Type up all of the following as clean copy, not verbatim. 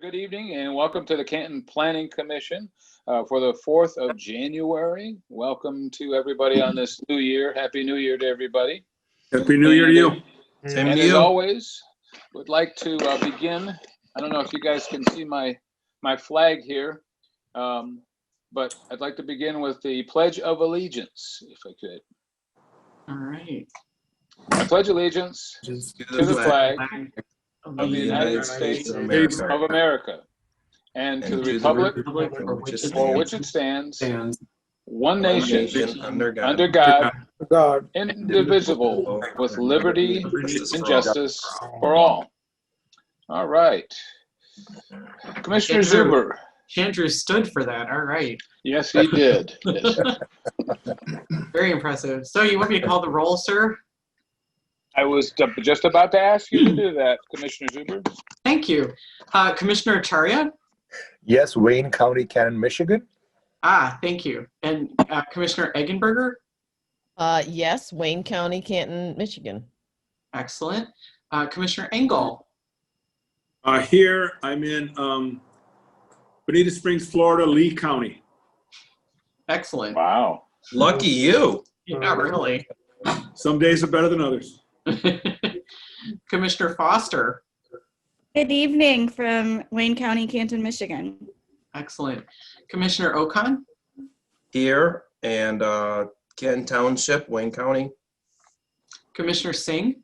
Good evening and welcome to the Canton Planning Commission for the 4th of January. Welcome to everybody on this new year. Happy New Year to everybody. Happy New Year to you. Same And to as you. always, would like to begin. I don't know if you guys can see my flag here, but I'd like to begin with the Pledge of Allegiance, if I could. All right. I pledge allegiance To to the flag Of the United States of of America and to the republic for which it stands, one nation, under God, under God, God. indivisible, with liberty and justice for all. All right. Commissioner Zuber. Andrew stood for that. All right. Yes, he did. Yes. Very impressive. So you want me to call the roll, sir? I was just about to ask you to do that, Commissioner Zuber. Thank you. Commissioner Acharya? Yes, Wayne County, Canton, Michigan. Thank you. And Commissioner Eggenberger? Yes, Wayne County, Canton, Michigan. Excellent. Commissioner Engel? Here, I'm in Bonita Springs, Florida, Lee County. Excellent. Wow. Lucky you. Yeah, really. Some days are better than others. Commissioner Foster? Good evening from Wayne County, Canton, Michigan. Excellent. Commissioner Okan? Here and Canton Township, Wayne County. Commissioner Singh?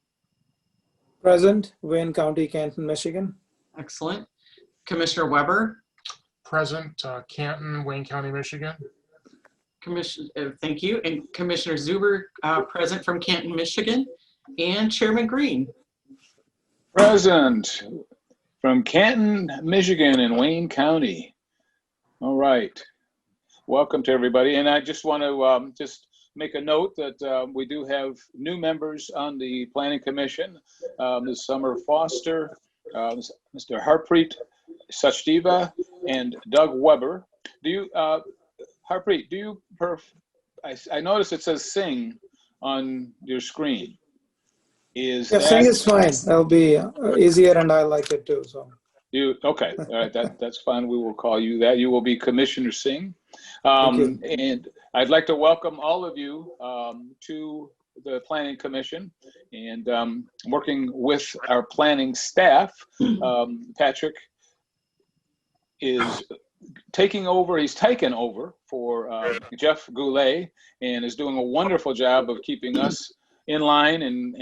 Present, Wayne County, Canton, Michigan. Excellent. Commissioner Weber? Present, Canton, Wayne County, Michigan. Thank you. And Commissioner Zuber, present from Canton, Michigan. And Chairman Green. Present from Canton, Michigan and Wayne County. All right. Welcome to everybody. And I just want to just make a note that we do have new members on the Planning Commission. Ms. Summer Foster, Mr. Harpreet Sachdeva, and Doug Weber. Do you, Harpreet, do you, I notice it says sing on your screen. Yeah, sing is fine. That'll be easier and I like it too. So Okay, all right, that's fine. We will call you that. You will be Commissioner Singh. And I'd like to welcome all of you to the Planning Commission and working with our planning staff. Patrick is taking over. He's taken over for Jeff Goulet and is doing a wonderful job of keeping us in line and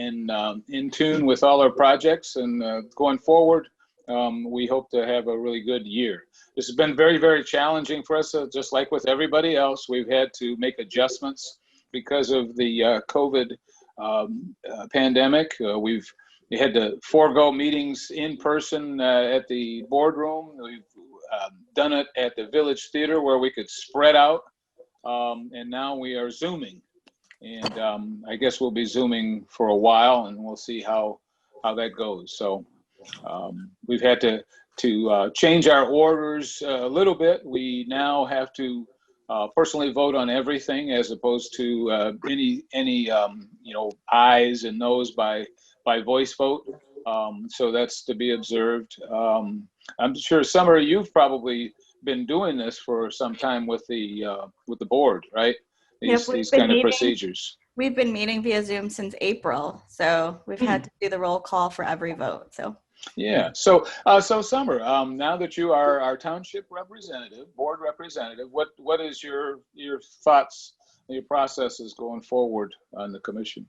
in tune with all our projects. And going forward, we hope to have a really good year. This has been very, very challenging for us, just like with everybody else. We've had to make adjustments because of the COVID pandemic. We had to forego meetings in person at the boardroom. We've done it at the Village Theater where we could spread out, and now we are Zooming. And I guess we'll be Zooming for a while, and we'll see how that goes. So we've had to change our orders a little bit. We now have to personally vote on everything as opposed to any ayes and noes by voice vote. So that's to be observed. I'm sure Summer, you've probably been doing this for some time with the board, right? These kind of procedures. We've been meeting via Zoom since April, so we've had to do the roll call for every vote. So yeah. So Summer, now that you are our township representative, board representative, what is your thoughts, your processes going forward on the commission?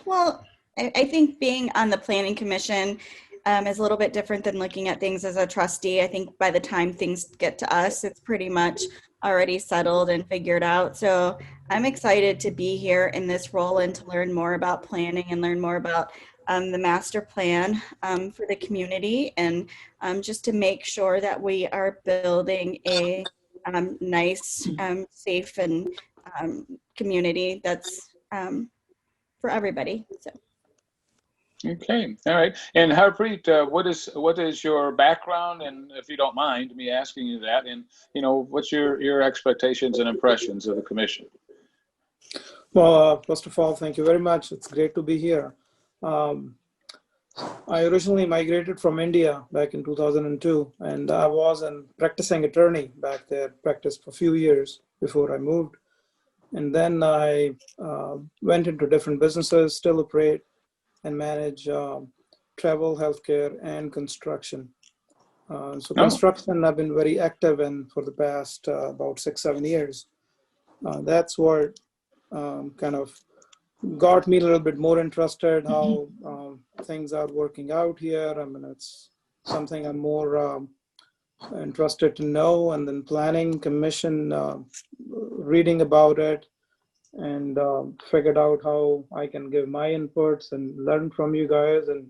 Well, I think being on the Planning Commission is a little bit different than looking at things as a trustee. I think by the time things get to us, it's pretty much already settled and figured out. So I'm excited to be here in this role and to learn more about planning and learn more about the master plan for the community, and just to make sure that we are building a nice, safe, and community that's for everybody. So. Okay, all right. And Harpreet, what is your background, and if you don't mind me asking you that, and what's your expectations and impressions of the commission? Well, first of all, thank you very much. It's great to be here. I originally migrated from India back in 2002, and I was a practicing attorney back there, practiced for a few years before I moved. And then I went into different businesses, still operate and manage travel, healthcare, and construction. So construction, I've been very active in for the past about 6-7 years. That's what kind of got me a little bit more interested how things are working out here. I mean, it's something I'm more interested to know. And then planning commission, reading about it, and figured out how I can give my inputs and learn from you guys, and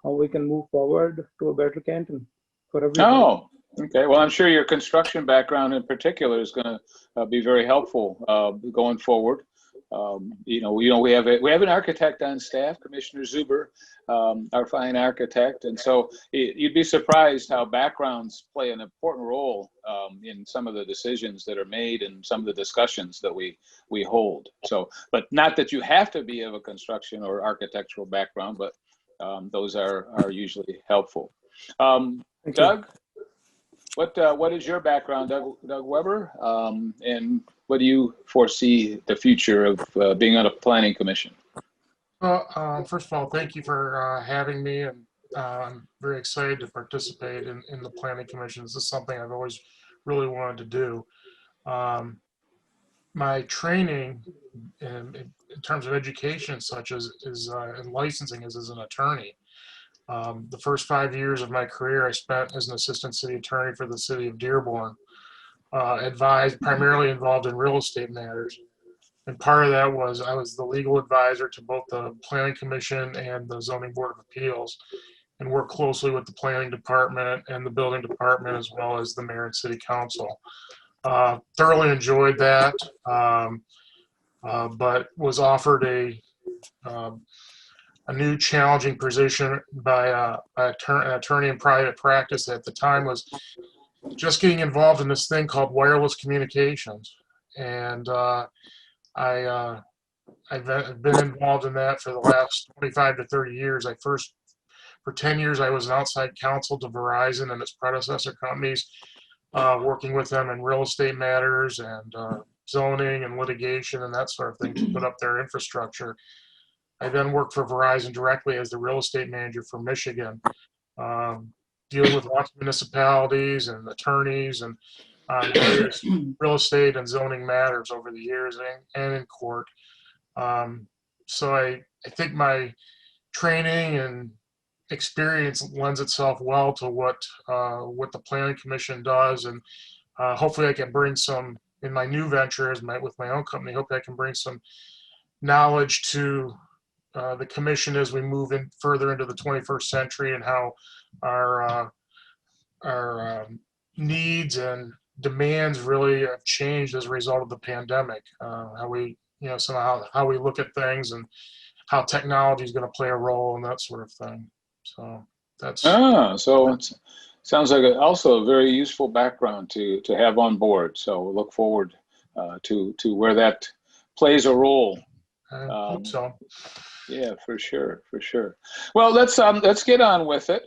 how we can move forward to a better Canton for everybody. Oh, okay. Well, I'm sure your construction background in particular is going to be very helpful going forward. We have an architect on staff, Commissioner Zuber, our fine architect, and so you'd be surprised how backgrounds play an important role in some of the decisions that are made and some of the discussions that we hold. So, but not that you have to be of a construction or architectural background, but those are usually helpful. Doug, what is your background, Doug Weber, and what do you foresee the future of being on a planning commission? Well, first of all, thank you for having me, and I'm very excited to participate in the planning commission. This is something I've always really wanted to do. My training in terms of education, such as in licensing, is as an attorney. The first 5 years of my career I spent as an assistant city attorney for the city of Dearborn, primarily involved in real estate matters. And part of that was I was the legal advisor to both the Planning Commission and the Zoning Board of Appeals, and worked closely with the Planning Department and the Building Department, as well as the Mayor and City Council. Thoroughly enjoyed that, but was offered a new challenging position by an attorney in private practice at the time. Was just getting involved in this thing called wireless communications, and I've been involved in that for the last 25 to 30 years. For 10 years, I was an outside counsel to Verizon and its predecessor companies, working with them in real estate matters and zoning and litigation and that sort of thing to put up their infrastructure. I then worked for Verizon directly as the real estate manager for Michigan, dealing with lots of municipalities and attorneys and various real estate and zoning matters over the years and in court. So I think my training and experience lends itself well to what the Planning Commission does, and hopefully I can bring some, in my new venture with my own company, hopefully I can bring some knowledge to the commission as we move in further into the 21st century, and how our needs and demands really have changed as a result of the pandemic. How we, somehow how we look at things, and how technology is going to play a role and that sort of thing. So that's. So it sounds like also a very useful background to have on board. So we'll look forward to where that plays a role. I hope so. Yeah, for sure. Well, let's get on with it.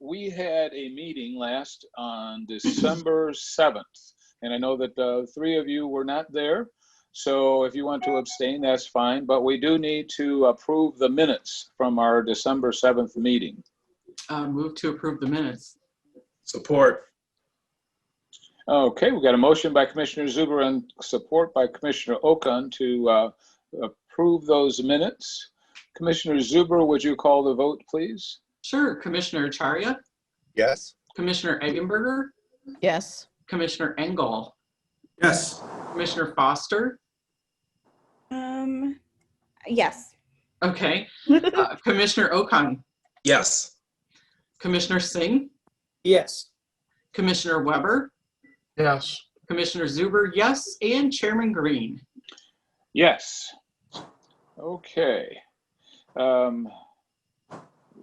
We had a meeting last on December 7th, and I know that 3 of you were not there. So if you want to abstain, that's fine. But we do need to approve the minutes from our December 7th meeting. Move to approve the minutes. Support. Okay, we got a motion by Commissioner Zuber and support by Commissioner Okun to approve those minutes. Commissioner Zuber, would you call the vote, please? Sure. Commissioner Acharya? Yes. Commissioner Eggenberger? Yes. Commissioner Engel? Yes. Commissioner Foster? Yes. Okay. Commissioner Okun? Yes. Commissioner Singh? Yes. Commissioner Weber? Yes. Commissioner Zuber, yes. And Chairman Green? Yes. Okay. We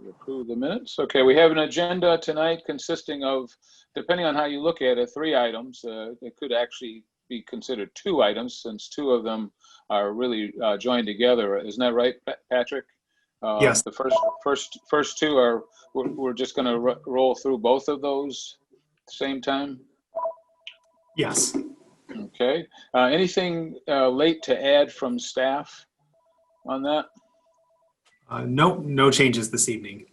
approve the minutes. Okay, we have an agenda tonight consisting of, depending on how you look at it, 3 items. It could actually be considered 2 items, since 2 of them are really joined together. Isn't that right, Patrick? Yes. The first two are, we're just going to roll through both of those at the same time? Yes. Okay. Anything late to add from staff on that? No changes this evening.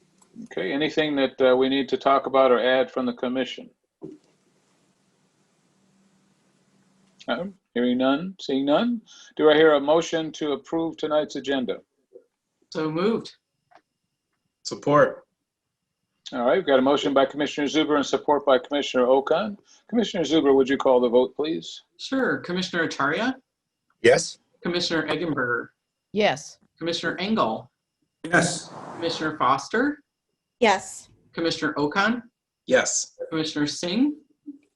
Okay. Anything that we need to talk about or add from the commission? Hearing none, seeing none. Do I hear a motion to approve tonight's agenda? So moved. Support. All right, we've got a motion by Commissioner Zuber and support by Commissioner Okan. Commissioner Zuber, would you call the vote, please? Sure. Commissioner Ataria, Yes. Commissioner Eggenberger, Yes. Commissioner Engel, Yes. Commissioner Foster, Yes. Commissioner Okan, Yes. Commissioner Singh,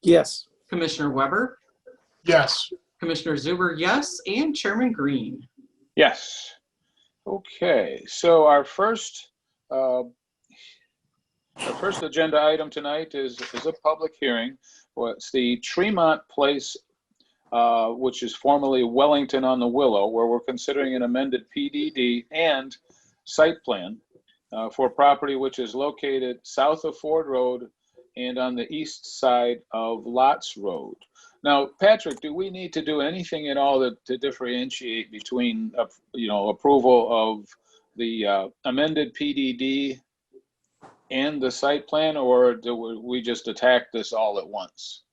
Yes. Commissioner Weber, Yes. Commissioner Zuber, yes, and Chairman Green. Yes. Okay, so our first agenda item tonight is a public hearing. Well, it's the Tremont Place, which is formerly Wellington on the Willow, where we're considering an amended PDD and site plan for property which is located south of Ford Road and on the east side of Lots Road. Now, Patrick, do we need to do anything at all to differentiate between, approval of the amended PDD and the site plan, or do we just attack this all at once?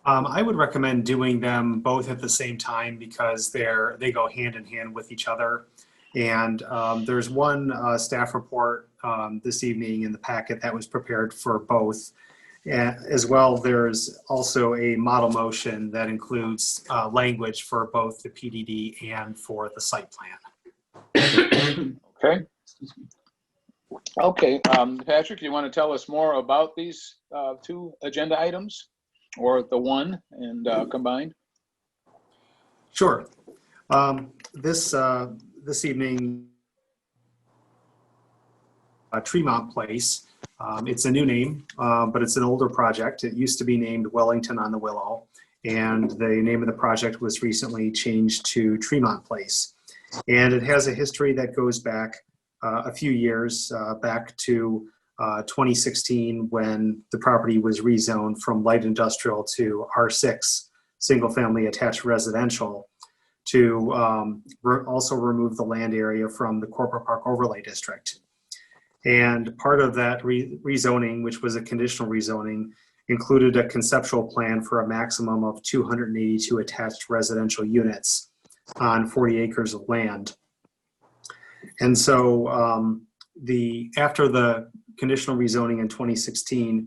I would recommend doing them both at the same time because they go hand in hand with each other. And there's one staff report this evening in the packet that was prepared for both. As well, there's also a model motion that includes language for both the PDD and for the site plan. Okay. Okay, Patrick, you want to tell us more about these two agenda items, or the one and combined? Sure. This evening, Tremont Place. It's a new name, but it's an older project. It used to be named Wellington on the Willow, and the name of the project was recently changed to Tremont Place. And it has a history that goes back a few years, back to 2016, when the property was rezoned from light industrial to R6, single family attached residential, to also remove the land area from the Corporate Park Overlay District. And part of that rezoning, which was a conditional rezoning, included a conceptual plan for a maximum of 282 attached residential units on 40 acres of land. And so after the conditional rezoning in 2016,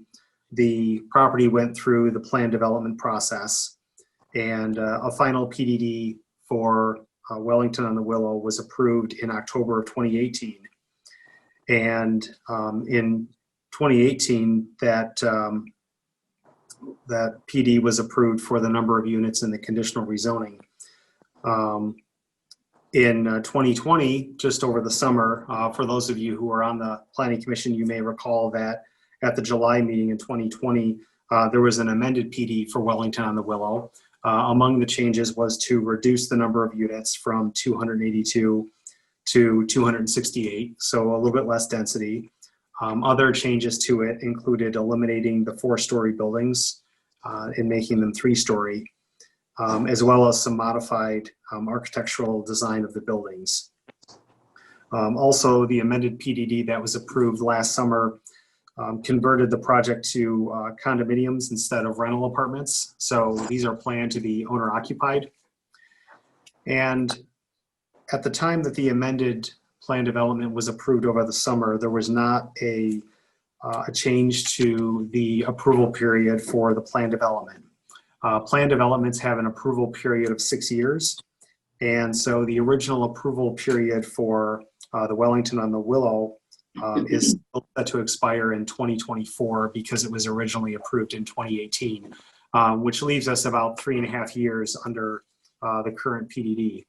the property went through the plan development process, and a final PDD for Wellington on the Willow was approved in October of 2018. And in 2018, that PD was approved for the number of units in the conditional rezoning. In 2020, just over the summer, for those of you who are on the Planning Commission, you may recall that at the July meeting in 2020, there was an amended PD for Wellington on the Willow. Among the changes was to reduce the number of units from 282 to 268, so a little bit less density. Other changes to it included eliminating the 4-story buildings and making them 3-story, as well as some modified architectural design of the buildings. Also, the amended PDD that was approved last summer converted the project to condominiums instead of rental apartments. So these are planned to be owner occupied. And at the time that the amended plan development was approved over the summer, there was not a change to the approval period for the plan development. Plan developments have an approval period of 6 years. And so the original approval period for the Wellington on the Willow is set to expire in 2024 because it was originally approved in 2018, which leaves us about 3.5 years under the current PDD.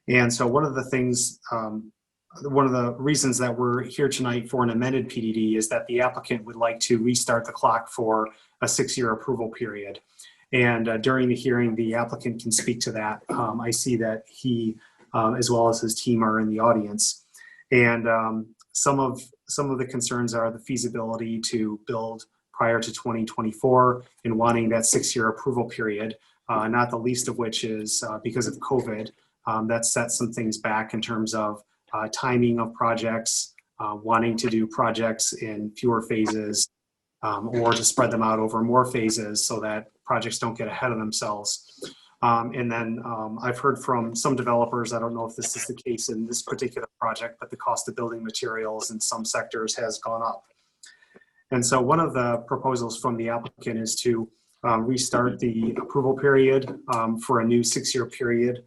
And so one of the reasons that we're here tonight for an amended PDD is that the applicant would like to restart the clock for a 6-year approval period. And during the hearing, the applicant can speak to that. I see that he, as well as his team, are in the audience. And some of the concerns are the feasibility to build prior to 2024 and wanting that 6-year approval period, not the least of which is because of COVID. That sets some things back in terms of timing of projects, wanting to do projects in fewer phases, or to spread them out over more phases so that projects don't get ahead of themselves. And then I've heard from some developers, I don't know if this is the case in this particular project, but the cost of building materials in some sectors has gone up. And so one of the proposals from the applicant is to restart the approval period for a new 6-year period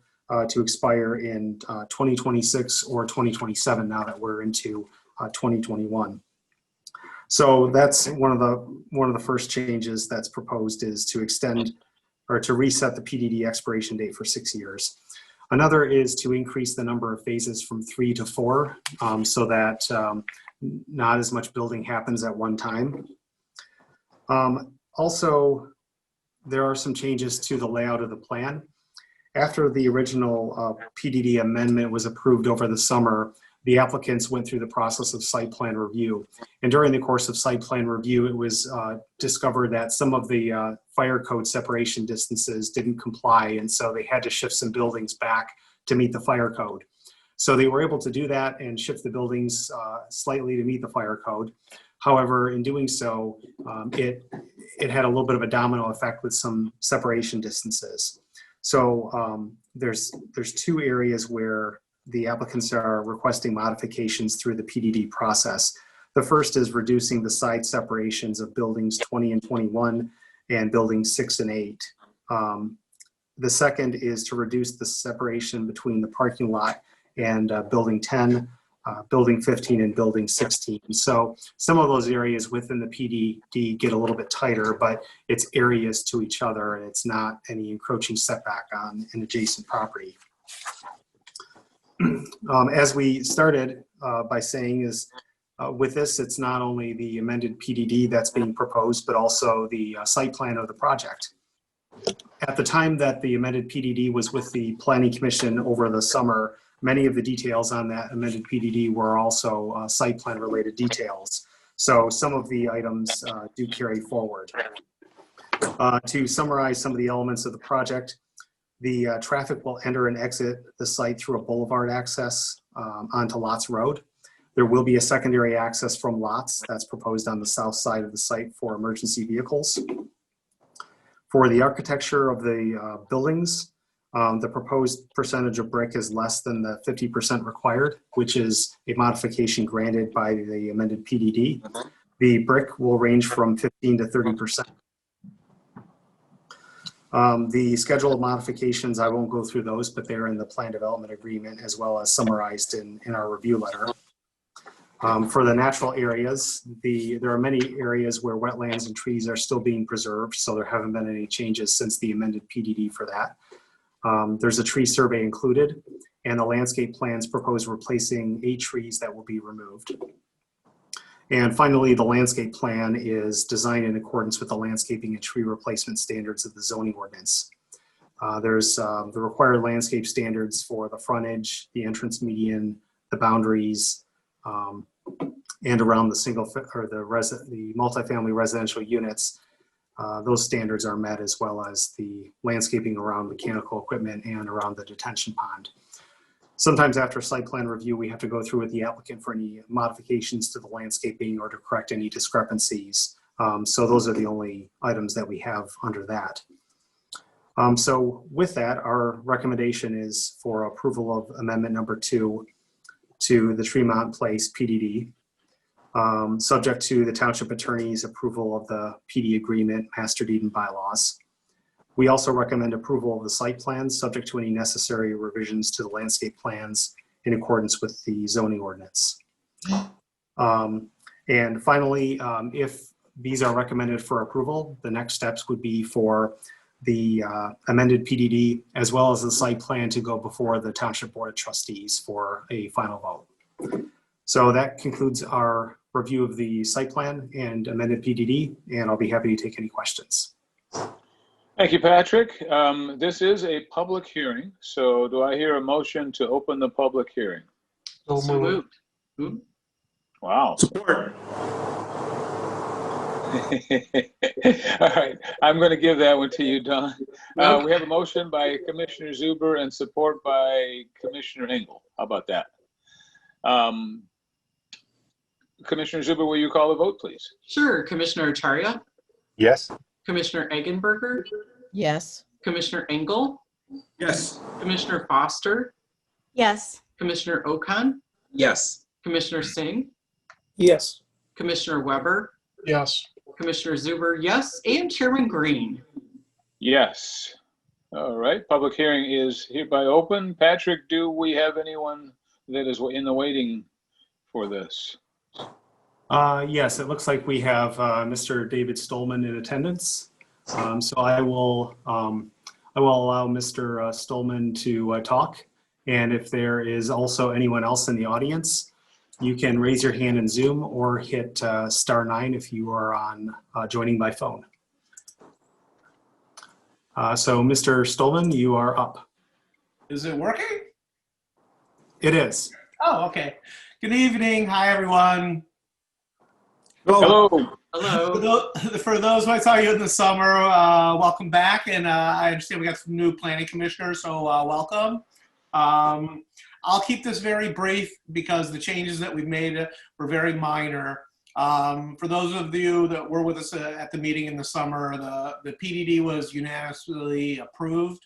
to expire in 2026 or 2027 now that we're into 2021. So that's one of the first changes that's proposed, is to extend or to reset the PDD expiration date for 6 years. Another is to increase the number of phases from 3 to 4 so that not as much building happens at one time. Also, there are some changes to the layout of the plan. After the original PDD amendment was approved over the summer, the applicants went through the process of site plan review. And during the course of site plan review, it was discovered that some of the fire code separation distances didn't comply, and so they had to shift some buildings back to meet the fire code. So they were able to do that and shift the buildings slightly to meet the fire code. However, in doing so, it had a little bit of a domino effect with some separation distances. So there's 2 areas where the applicants are requesting modifications through the PDD process. The first is reducing the side separations of buildings 20 and 21 and buildings 6 and 8. The second is to reduce the separation between the parking lot and building 10, building 15, and building 16. So some of those areas within the PDD get a little bit tighter, but it's areas to each other, and it's not any encroaching setback on an adjacent property. As we started by saying is, with this, it's not only the amended PDD that's being proposed, but also the site plan of the project. At the time that the amended PDD was with the Planning Commission over the summer, many of the details on that amended PDD were also site plan related details. So some of the items do carry forward. To summarize some of the elements of the project, the traffic will enter and exit the site through a boulevard access onto Lots Road. There will be a secondary access from Lots that's proposed on the south side of the site for emergency vehicles. For the architecture of the buildings, the proposed percentage of brick is less than the 50% required, which is a modification granted by the amended PDD. The brick will range from 15 to 30%. The schedule of modifications, I won't go through those, but they're in the plan development agreement as well as summarized in our review letter. For the natural areas, there are many areas where wetlands and trees are still being preserved, so there haven't been any changes since the amended PDD for that. There's a tree survey included, and the landscape plans propose replacing 8 trees that will be removed. And finally, the landscape plan is designed in accordance with the landscaping and tree replacement standards of the zoning ordinance. There's the required landscape standards for the frontage, the entrance median, the boundaries, and around the the multifamily residential units. Those standards are met, as well as the landscaping around mechanical equipment and around the detention pond. Sometimes after site plan review, we have to go through with the applicant for any modifications to the landscaping or to correct any discrepancies. So those are the only items that we have under that. So with that, our recommendation is for approval of amendment number 2 to the Tremont Place PDD, subject to the township attorney's approval of the PD agreement, master deed, and bylaws. We also recommend approval of the site plans, subject to any necessary revisions to the landscape plans in accordance with the zoning ordinance. And finally, if these are recommended for approval, the next steps would be for the amended PDD as well as the site plan to go before the Township Board of Trustees for a final vote. So that concludes our review of the site plan and amended PDD, and I'll be happy to take any questions. Thank you, Patrick. This is a public hearing, so do I hear a motion to open the public hearing? So moved. Ooh. Wow. Support. All right, I'm going to give that one to you, Don. Okay. We have a motion by Commissioner Zuber and support by Commissioner Engel. How about that? Commissioner Zuber, will you call the vote, please? Sure. Commissioner Acharya, Yes. Commissioner Eggenberger, Yes. Commissioner Engel, Yes. Commissioner Foster, Yes. Commissioner Okan, Yes. Commissioner Singh, Yes. Commissioner Weber, Yes. Commissioner Zuber, yes, and Chairman Green. Yes. All right, public hearing is hereby open. Patrick, do we have anyone that is in the waiting for this? Yes, it looks like we have Mr. David Stolman in attendance. So I will allow Mr. Stolman to talk. And if there is also anyone else in the audience, you can raise your hand in Zoom or hit *9 if you are on joining by phone. So Mr. Stolman, you are up. Is it working? It is. Oh, okay. Good evening. Hi, everyone. Hello. Hello. For those who I saw you in the summer, welcome back. And I understand we got some new planning commissioners, so welcome. I'll keep this very brief because the changes that we've made were very minor. For those of you that were with us at the meeting in the summer, the PDD was unanimously approved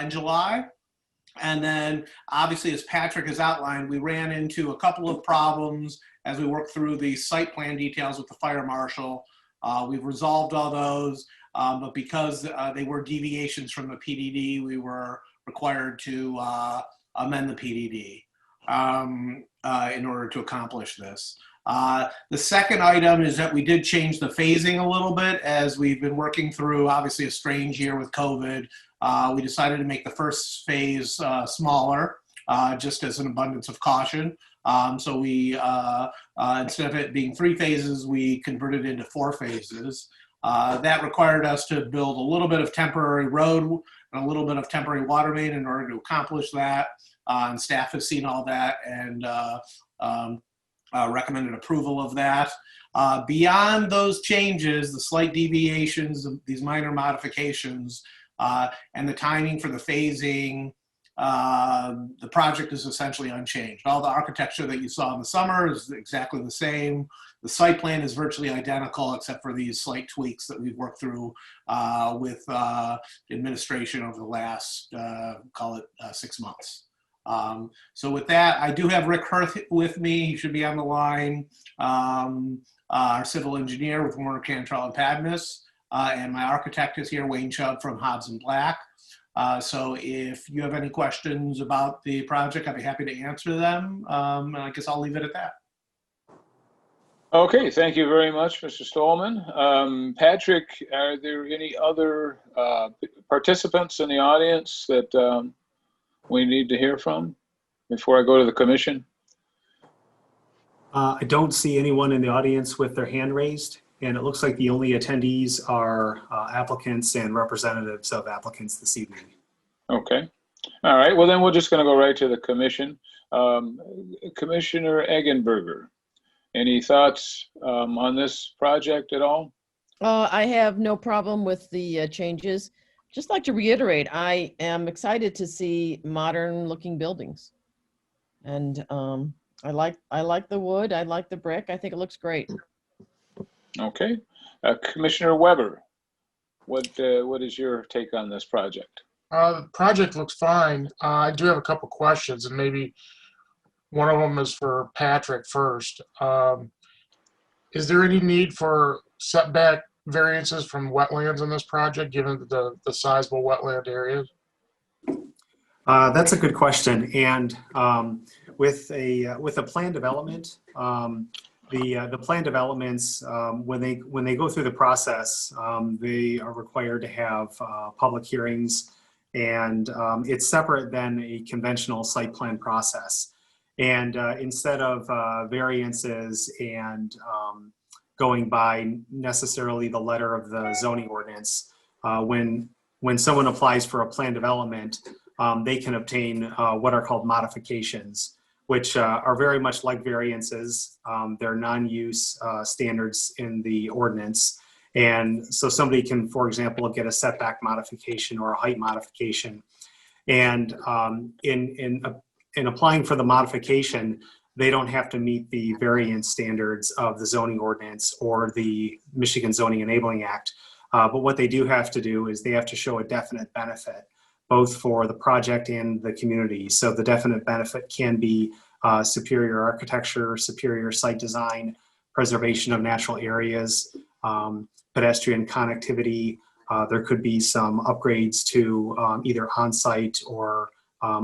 in July. And then obviously, as Patrick has outlined, we ran into a couple of problems as we worked through the site plan details with the fire marshal. We've resolved all those, but because they were deviations from the PDD, we were required to amend the PDD in order to accomplish this. The second item is that we did change the phasing a little bit as we've been working through obviously a strange year with COVID. We decided to make the first phase smaller, just as an abundance of caution. So we, instead of it being 3 phases, we converted it into 4 phases. That required us to build a little bit of temporary road and a little bit of temporary water main in order to accomplish that. And staff has seen all that and recommended approval of that. Beyond those changes, the slight deviations, these minor modifications, and the timing for the phasing, the project is essentially unchanged. All the architecture that you saw in the summer is exactly the same. The site plan is virtually identical except for these slight tweaks that we've worked through with administration over the last, call it 6 months. So with that, I do have Rick Hirth with me. He should be on the line. Our civil engineer with Warner Cantrell and Padmas. And my architect is here, Wayne Chubb from Hobbs and Black. So if you have any questions about the project, I'd be happy to answer them. I guess I'll leave it at that. Okay, thank you very much, Mr. Stolman. Patrick, are there any other participants in the audience that we need to hear from before I go to the commission? I don't see anyone in the audience with their hand raised, and it looks like the only attendees are applicants and representatives of applicants this evening. Okay. All right. Well, then we're just going to go right to the commission. Commissioner Eggenberger, any thoughts on this project at all? I have no problem with the changes. Just like to reiterate, I am excited to see modern looking buildings. And I like the wood, I like the brick, I think it looks great. Okay. Commissioner Weber, what is your take on this project? The project looks fine. I do have a couple questions, and maybe one of them is for Patrick first. Is there any need for setback variances from wetlands in this project, given the sizable wetland areas? That's a good question. And with a planned development, the planned developments, when they go through the process, they are required to have public hearings, and it's separate than a conventional site plan process. And instead of variances and going by necessarily the letter of the zoning ordinance, when someone applies for a planned development, they can obtain what are called modifications, which are very much like variances. They're non-use standards in the ordinance. And so somebody can, for example, get a setback modification or a height modification. And in applying for the modification, they don't have to meet the variance standards of the zoning ordinance or the Michigan Zoning Enabling Act. But what they do have to do is they have to show a definite benefit, both for the project and the community. So the definite benefit can be superior architecture, superior site design, preservation of natural areas, pedestrian connectivity. There could be some upgrades to either on-site or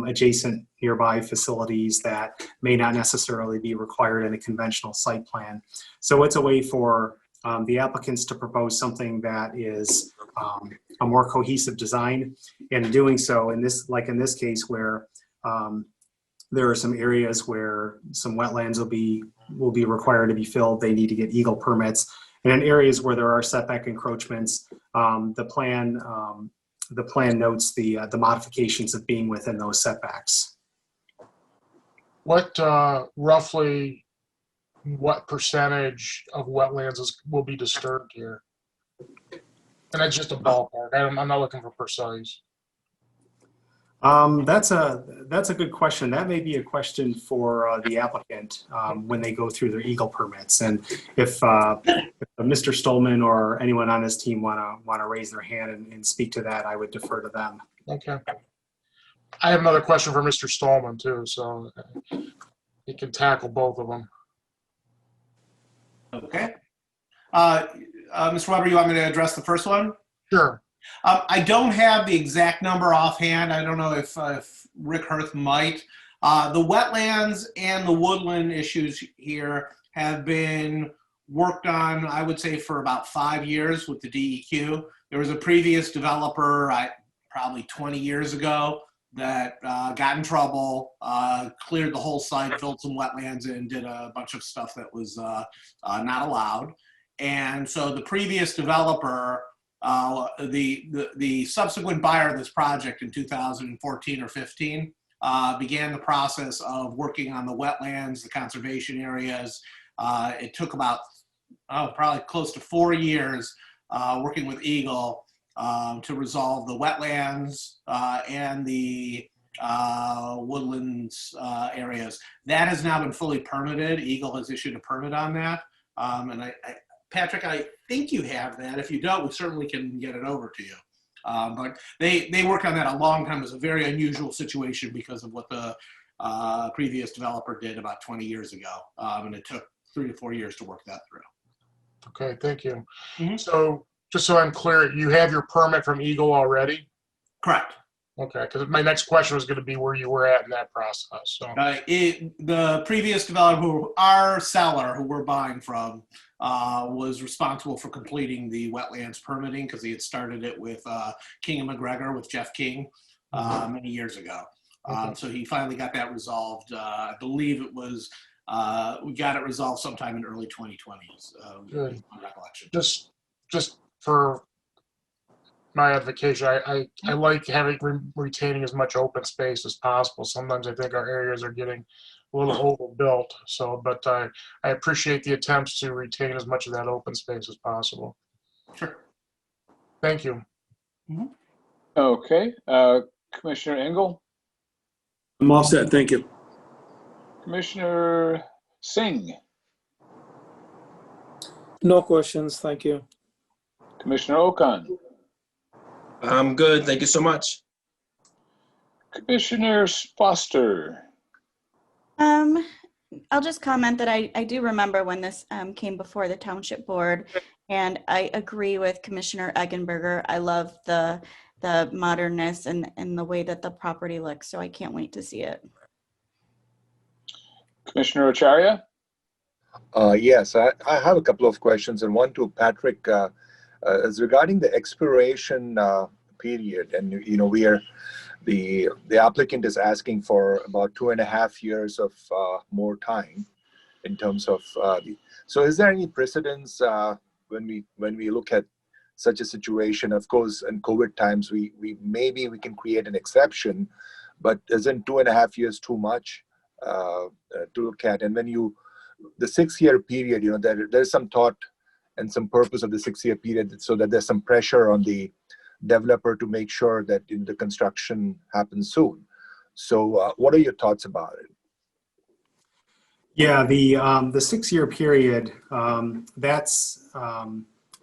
adjacent nearby facilities that may not necessarily be required in a conventional site plan. So it's a way for the applicants to propose something that is a more cohesive design. And in doing so, in this case, where there are some areas where some wetlands will be required to be filled, they need to get eagle permits. And in areas where there are setback encroachments, the plan notes the modifications of being within those setbacks. What roughly, what percentage of wetlands will be disturbed here? And that's just a ballpark. I'm not looking for precise. That's a good question. That may be a question for the applicant when they go through their eagle permits. And if Mr. Stolman or anyone on his team want to raise their hand and speak to that, I would defer to them. Okay. I have another question for Mr. Stallman too, so he can tackle both of them. Okay. Mr. Weber, you want me to address the first one? Sure. I don't have the exact number offhand. I don't know if Rick Hirth might. The wetlands and the woodland issues here have been worked on, I would say, for about 5 years with the DEQ. There was a previous developer, probably 20 years ago, that got in trouble, cleared the whole site, filled some wetlands, and did a bunch of stuff that was not allowed. And so the previous developer, the subsequent buyer of this project in 2014 or 15 began the process of working on the wetlands, the conservation areas. It took about probably close to 4 years working with Eagle to resolve the wetlands and the woodlands areas. That has now been fully permitted. Eagle has issued a permit on that. And Patrick, I think you have that. If you don't, we certainly can get it over to you. But they worked on that a long time. It was a very unusual situation because of what the previous developer did about 20 years ago. And it took 3 to 4 years to work that through. Okay, thank you. Mm-hmm. So just so I'm clear, you have your permit from Eagle already? Correct. Okay, because my next question was going to be where you were at in that process. So the previous developer, our seller who we're buying from, was responsible for completing the wetlands permitting because he had started it with King and McGregor with Jeff King many years ago. So he finally got that resolved. I believe it was, we got it resolved sometime in early 2020s. Good. My recollection. Just for my advocation, I like retaining as much open space as possible. Sometimes I think our areas are getting a little overbuilt. So, but I appreciate the attempts to retain as much of that open space as possible. Sure. Thank you. Mm-hmm. Okay. Commissioner Engel? I'm all set. Thank you. Commissioner Singh? No questions, thank you. Commissioner Okan? I'm good. Thank you so much. Commissioner Foster? I'll just comment that I do remember when this came before the Township Board, and I agree with Commissioner Eggenberger. I love the modernness and the way that the property looks, so I can't wait to see it. Commissioner Acharya? Yes, I have a couple of questions, and one to Patrick is regarding the expiration period. And we are the applicant is asking for about 2.5 years of more time in terms of so is there any precedence when we look at such a situation? Of course, in COVID times, we maybe we can create an exception, but isn't 2.5 years too much? to look at. And when the 6-year period, there's some thought and some purpose of the 6-year period so that there's some pressure on the developer to make sure that the construction happens soon. So what are your thoughts about it? Yeah, the 6-year period, that's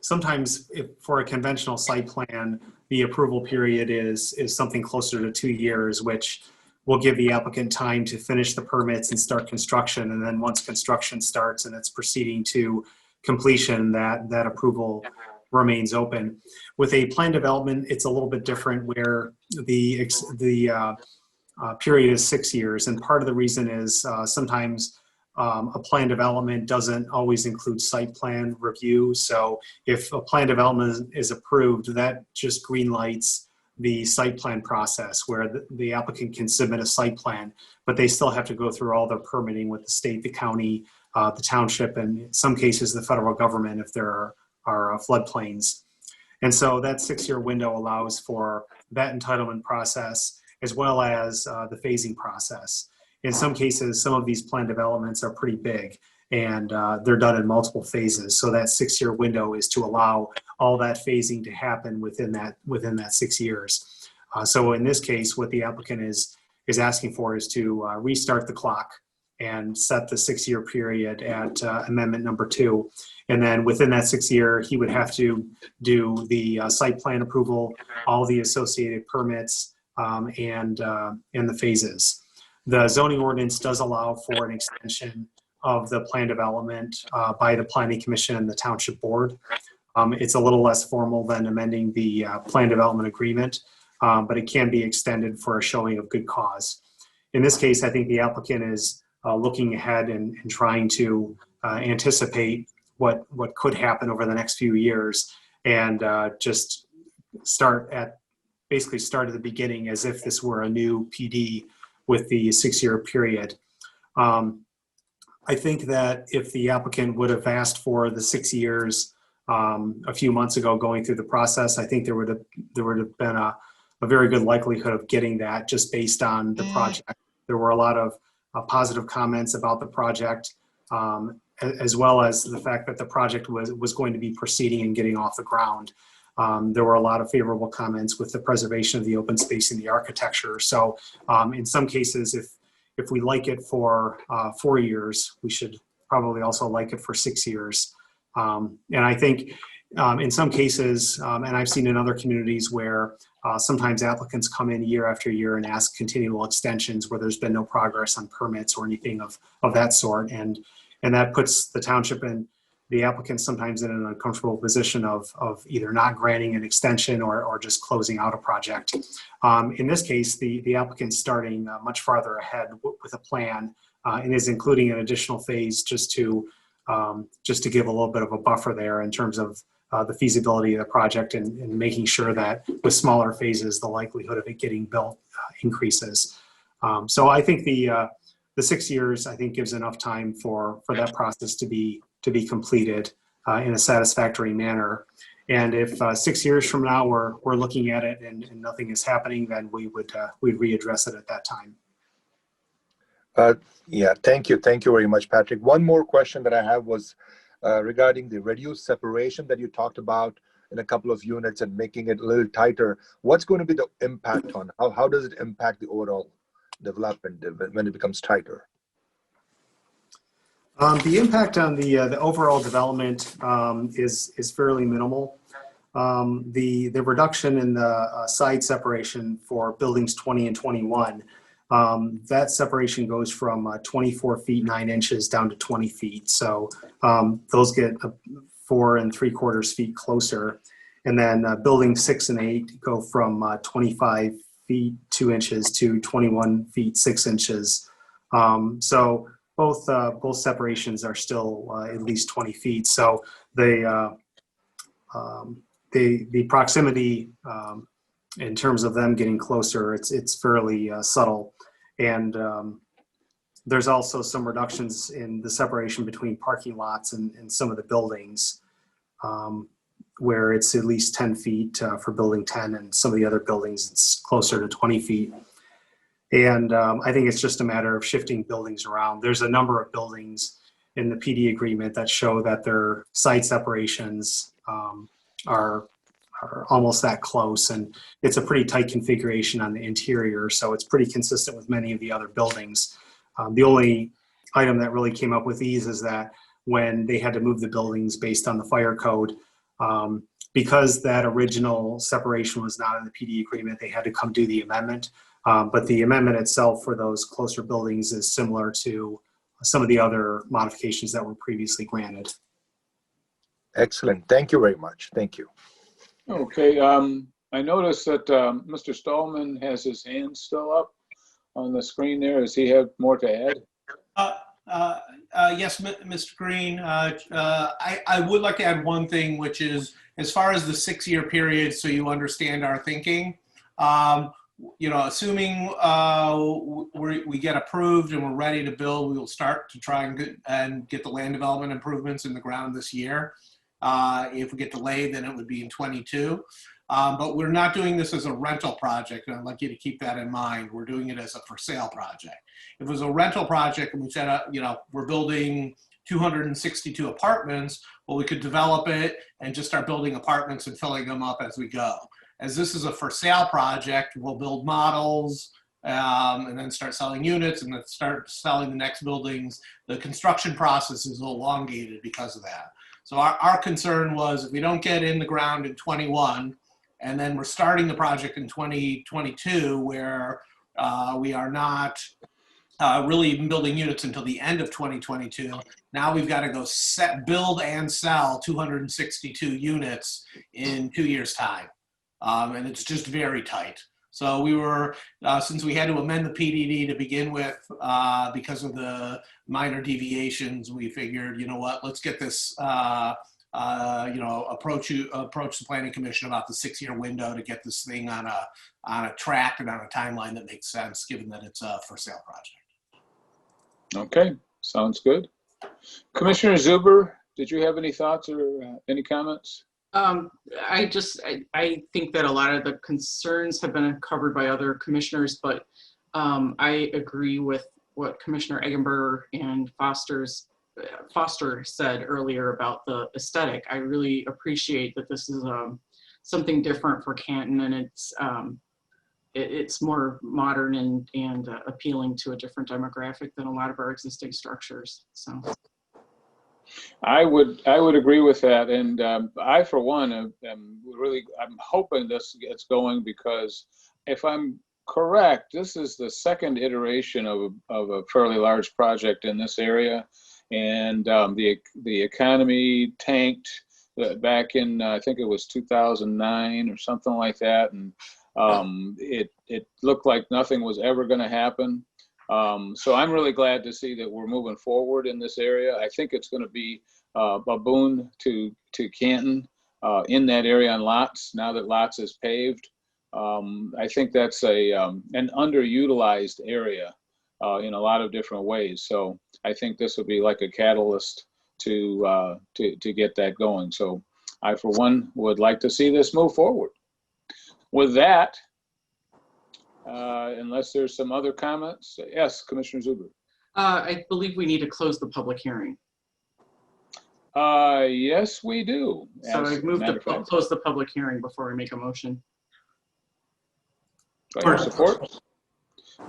sometimes for a conventional site plan, the approval period is something closer to 2 years, which will give the applicant time to finish the permits and start construction. And then once construction starts and it's proceeding to completion, that approval remains open. With a plan development, it's a little bit different where the period is 6 years. And part of the reason is sometimes a plan development doesn't always include site plan review. So if a plan development is approved, that just green lights the site plan process where the applicant can submit a site plan, but they still have to go through all their permitting with the state, the county, the township, and in some cases the federal government if there are floodplains. And so that 6-year window allows for that entitlement process as well as the phasing process. In some cases, some of these plan developments are pretty big and they're done in multiple phases. So that 6-year window is to allow all that phasing to happen within that 6 years. So in this case, what the applicant is asking for is to restart the clock and set the 6-year period at amendment number 2. And then within that 6 year, he would have to do the site plan approval, all the associated permits, and the phases. The zoning ordinance does allow for an extension of the plan development by the Planning Commission and the Township Board. It's a little less formal than amending the plan development agreement, but it can be extended for a showing of good cause. In this case, I think the applicant is looking ahead and trying to anticipate what could happen over the next few years and just start at the beginning as if this were a new PD with the 6-year period. I think that if the applicant would have asked for the 6 years a few months ago going through the process, I think there would have been a very good likelihood of getting that just based on the project. There were a lot of positive comments about the project, as well as the fact that the project was going to be proceeding and getting off the ground. There were a lot of favorable comments with the preservation of the open space and the architecture. So in some cases, if we like it for 4 years, we should probably also like it for 6 years. And I think in some cases, and I've seen in other communities where sometimes applicants come in year after year and ask continual extensions where there's been no progress on permits or anything of that sort. And that puts the township and the applicant sometimes in an uncomfortable position of either not granting an extension or just closing out a project. In this case, the applicant's starting much farther ahead with a plan and is including an additional phase just to give a little bit of a buffer there in terms of the feasibility of the project and making sure that with smaller phases, the likelihood of it getting built increases. So I think the 6 years, I think, gives enough time for that process to be completed in a satisfactory manner. And if 6 years from now we're looking at it and nothing is happening, then we'd readdress it at that time. Yeah, thank you very much, Patrick. One more question that I have was regarding the reduced separation that you talked about in a couple of units and making it a little tighter. What's going to be the impact on how does it impact the overall development when it becomes tighter? The impact on the overall development is fairly minimal. The reduction in the side separation for buildings 20 and 21, that separation goes from 24 feet 9 inches down to 20 feet. So those get 4 3/4 feet closer. And then buildings 6 and 8 go from 25 feet 2 inches to 21 feet 6 inches. So both separations are still at least 20 feet. So the proximity in terms of them getting closer, it's fairly subtle. And there's also some reductions in the separation between parking lots and some of the buildings where it's at least 10 feet for building 10 and some of the other buildings it's closer to 20 feet. And I think it's just a matter of shifting buildings around. There's a number of buildings in the PD agreement that show that their site separations are almost that close, and it's a pretty tight configuration on the interior, so it's pretty consistent with many of the other buildings. The only item that really came up with these is that when they had to move the buildings based on the fire code, because that original separation was not in the PD agreement, they had to come do the amendment. But the amendment itself for those closer buildings is similar to some of the other modifications that were previously granted. Excellent. Thank you very much. Thank you. Okay. I noticed that Mr. Stallman has his hand still up on the screen there. Does he have more to add? Yes, Mr. Green. I would like to add one thing, which is as far as the 6-year period, so you understand our thinking. Assuming we get approved and we're ready to build, we will start to try and get the land development improvements in the ground this year. If we get delayed, then it would be in 22. But we're not doing this as a rental project, and I'd like you to keep that in mind. We're doing it as a for sale project. If it was a rental project and we said, we're building 262 apartments, well, we could develop it and just start building apartments and filling them up as we go. As this is a for sale project, we'll build models and then start selling units and then start selling the next buildings. The construction process is elongated because of that. So our concern was if we don't get in the ground in 21, and then we're starting the project in 2022, where we are not really even building units until the end of 2022. Now we've got to go build and sell 262 units in 2 years' time. And it's just very tight. So we were, since we had to amend the PDD to begin with because of the minor deviations, we figured, you know what, let's get this, approach the Planning Commission about the 6-year window to get this thing on a track and on a timeline that makes sense, given that it's a for sale project. Okay, sounds good. Commissioner Zuber, did you have any thoughts or any comments? I think that a lot of the concerns have been covered by other commissioners, but I agree with what Commissioner Eggenberger and Foster said earlier about the aesthetic. I really appreciate that this is something different for Canton, and it's more modern and appealing to a different demographic than a lot of our existing structures. So. I would agree with that, and I, for one, I'm hoping this gets going, because if I'm correct, this is the second iteration of a fairly large project in this area, and the economy tanked back in I think it was 2009 or something like that, and it looked like nothing was ever going to happen. So I'm really glad to see that we're moving forward in this area. I think it's going to be a boon to Canton in that area on Lots, now that Lots is paved. I think that's an underutilized area in a lot of different ways. So I think this will be like a catalyst to get that going. So I, for one, would like to see this move forward. With that, unless there's some other comments. Yes, Commissioner Zuber. I believe we need to close the public hearing. Yes, we do. So I've moved to close the public hearing before we make a motion. Do I hear support?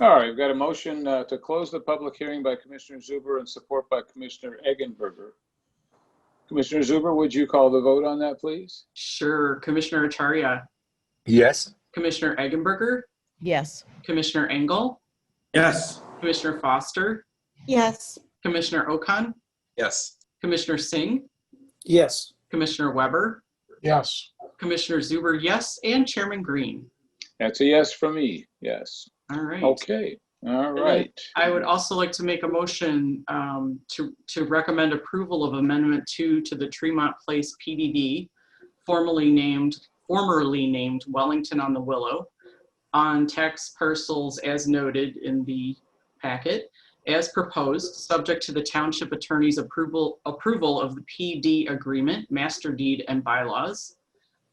All right, we've got a motion to close the public hearing by Commissioner Zuber and support by Commissioner Eggenberger. Commissioner Zuber, would you call the vote on that, please? Sure. Commissioner Acharya. Yes. Commissioner Eggenberger. Yes. Commissioner Engel. Yes. Commissioner Foster. Yes. Commissioner Okan. Yes. Commissioner Singh. Yes. Commissioner Weber. Yes. Commissioner Zuber, yes. And Chairman Green. That's a yes for me, yes. All right. Okay, all right. I would also like to make a motion to recommend approval of Amendment 2 to the Tremont Place PDD, formerly named Wellington on the Willow, on tax parcels as noted in the packet, as proposed, subject to the Township Attorney's approval of the PD agreement, master deed, and bylaws.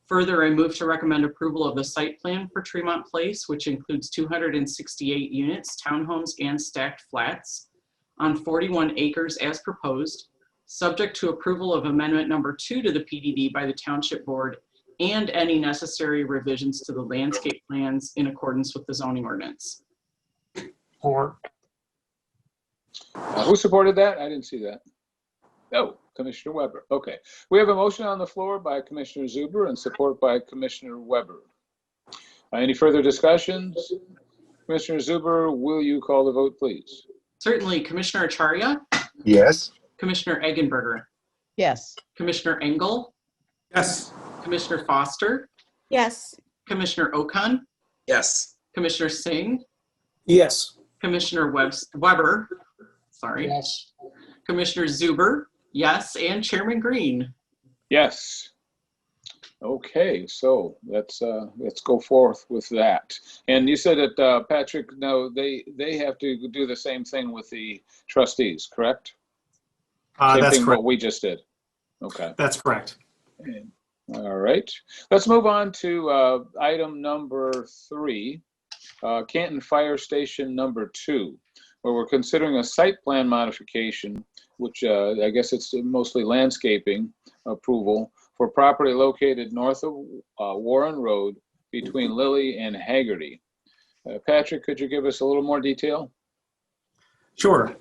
Further, I move to recommend approval of the site plan for Tremont Place, which includes 268 units, townhomes, and stacked flats on 41 acres as proposed, subject to approval of amendment number 2 to the PDD by the Township Board and any necessary revisions to the landscape plans in accordance with the zoning ordinance. Or Who supported that? I didn't see that. Oh, Commissioner Weber. Okay. We have a motion on the floor by Commissioner Zuber and support by Commissioner Weber. Any further discussions? Commissioner Zuber, will you call the vote, please? Certainly, Commissioner Acharya, Yes. Commissioner Eggenberger, Yes. Commissioner Engel, Yes. Commissioner Foster, Yes. Commissioner Okan, Yes. Commissioner Singh, Yes. Commissioner Weber, sorry, yes. Commissioner Zuber, yes, and Chairman Green. Yes. Okay, so let's go forth with that. And you said that Patrick, no, they have to do the same thing with the trustees, correct? Same That's thing correct. what we just did. Okay. That's correct. All right. Let's move on to item number 3, Canton Fire Station number 2, where we're considering a site plan modification, which I guess it's mostly landscaping approval for property located north of Warren Road between Lilly and Haggerty. Patrick, could you give us a little more detail? Sure.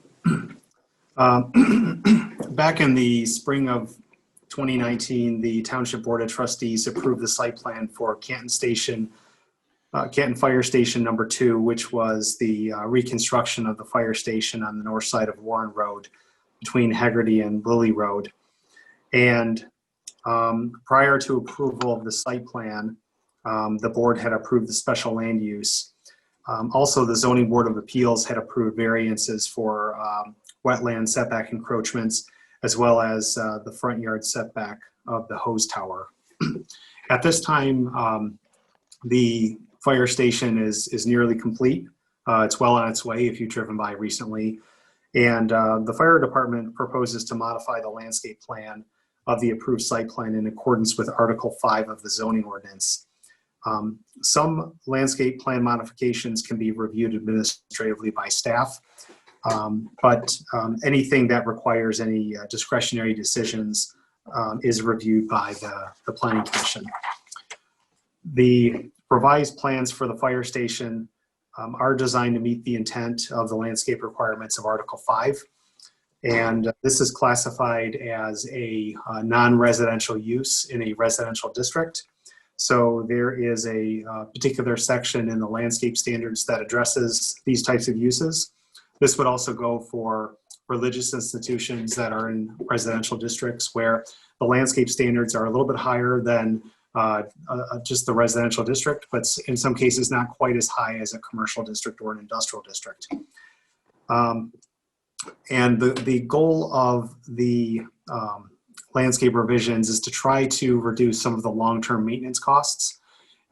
Back in the spring of 2019, the Township Board of Trustees approved the site plan for Canton Fire Station number 2, which was the reconstruction of the fire station on the north side of Warren Road between Haggerty and Lilly Road. And prior to approval of the site plan, the board had approved the special land use. Also, the Zoning Board of Appeals had approved variances for wetland setback encroachments, as well as the front yard setback of the hose tower. At this time, the fire station is nearly complete. It's well on its way if you've driven by recently. And the fire department proposes to modify the landscape plan of the approved site plan in accordance with Article 5 of the zoning ordinance. Some landscape plan modifications can be reviewed administratively by staff, but anything that requires any discretionary decisions is reviewed by the Planning Commission. The revised plans for the fire station are designed to meet the intent of the landscape requirements of Article 5. And this is classified as a non-residential use in a residential district. So there is a particular section in the landscape standards that addresses these types of uses. This would also go for religious institutions that are in residential districts where the landscape standards are a little bit higher than just the residential district, but in some cases not quite as high as a commercial district or an industrial district. And the goal of the landscape revisions is to try to reduce some of the long-term maintenance costs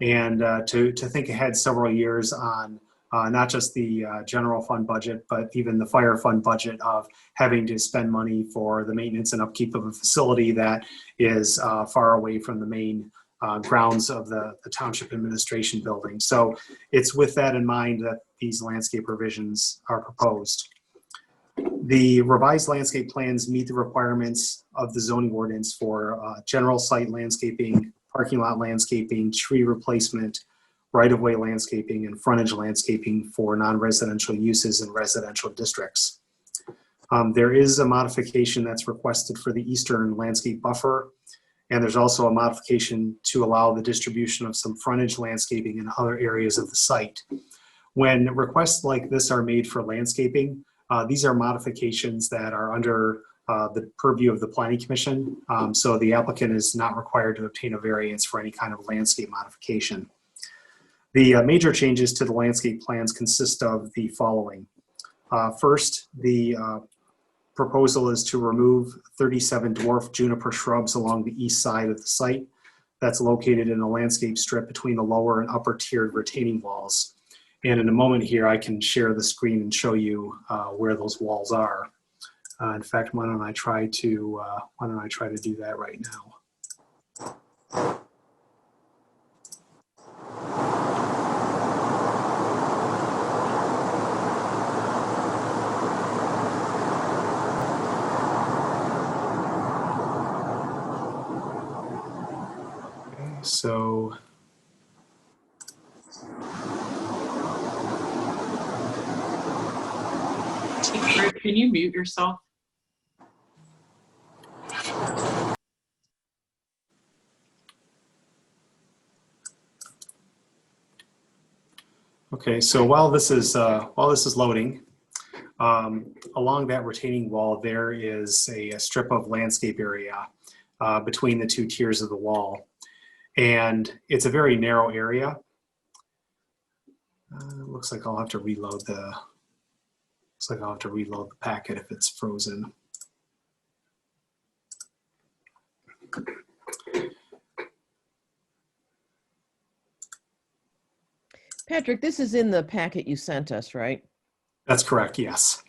and to think ahead several years on not just the general fund budget, but even the fire fund budget of having to spend money for the maintenance and upkeep of a facility that is far away from the main grounds of the township administration building. So it's with that in mind that these landscape revisions are proposed. The revised landscape plans meet the requirements of the zoning ordinance for general site landscaping, parking lot landscaping, tree replacement, right-of-way landscaping, and frontage landscaping for non-residential uses in residential districts. There is a modification that's requested for the eastern landscape buffer, and there's also a modification to allow the distribution of some frontage landscaping in other areas of the site. When requests like this are made for landscaping, these are modifications that are under the purview of the Planning Commission, so the applicant is not required to obtain a variance for any kind of landscape modification. The major changes to the landscape plans consist of the following. First, the proposal is to remove 37 dwarf juniper shrubs along the east side of the site. That's located in a landscape strip between the lower and upper tiered retaining walls. And in a moment here, I can share the screen and show you where those walls are. In fact, why don't I try to do that right now? so Rick, can you mute yourself? okay, so while this is loading, along that retaining wall, there is a strip of landscape area between the two tiers of the wall. And it's a very narrow area. Looks like I'll have to reload the packet if it's frozen. Patrick, this is in the packet you sent us, right? That's correct, yes.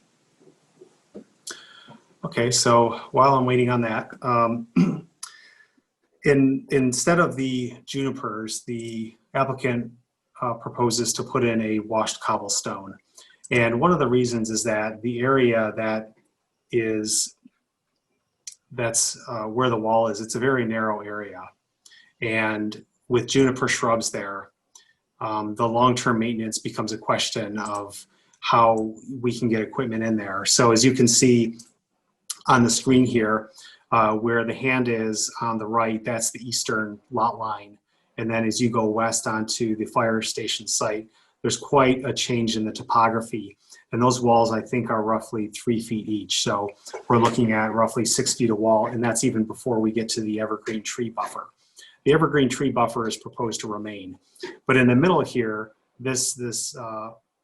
Okay, so while I'm waiting on that, instead of the junipers, the applicant proposes to put in a washed cobblestone. And one of the reasons is that the area that's where the wall is, it's a very narrow area. And with juniper shrubs there, the long-term maintenance becomes a question of how we can get equipment in there. So as you can see on the screen here, where the hand is on the right, that's the eastern lot line. And then as you go west onto the fire station site, there's quite a change in the topography. And those walls, I think, are roughly 3 feet each. So we're looking at roughly 6 feet of wall, and that's even before we get to the evergreen tree buffer. The evergreen tree buffer is proposed to remain. But in the middle here, this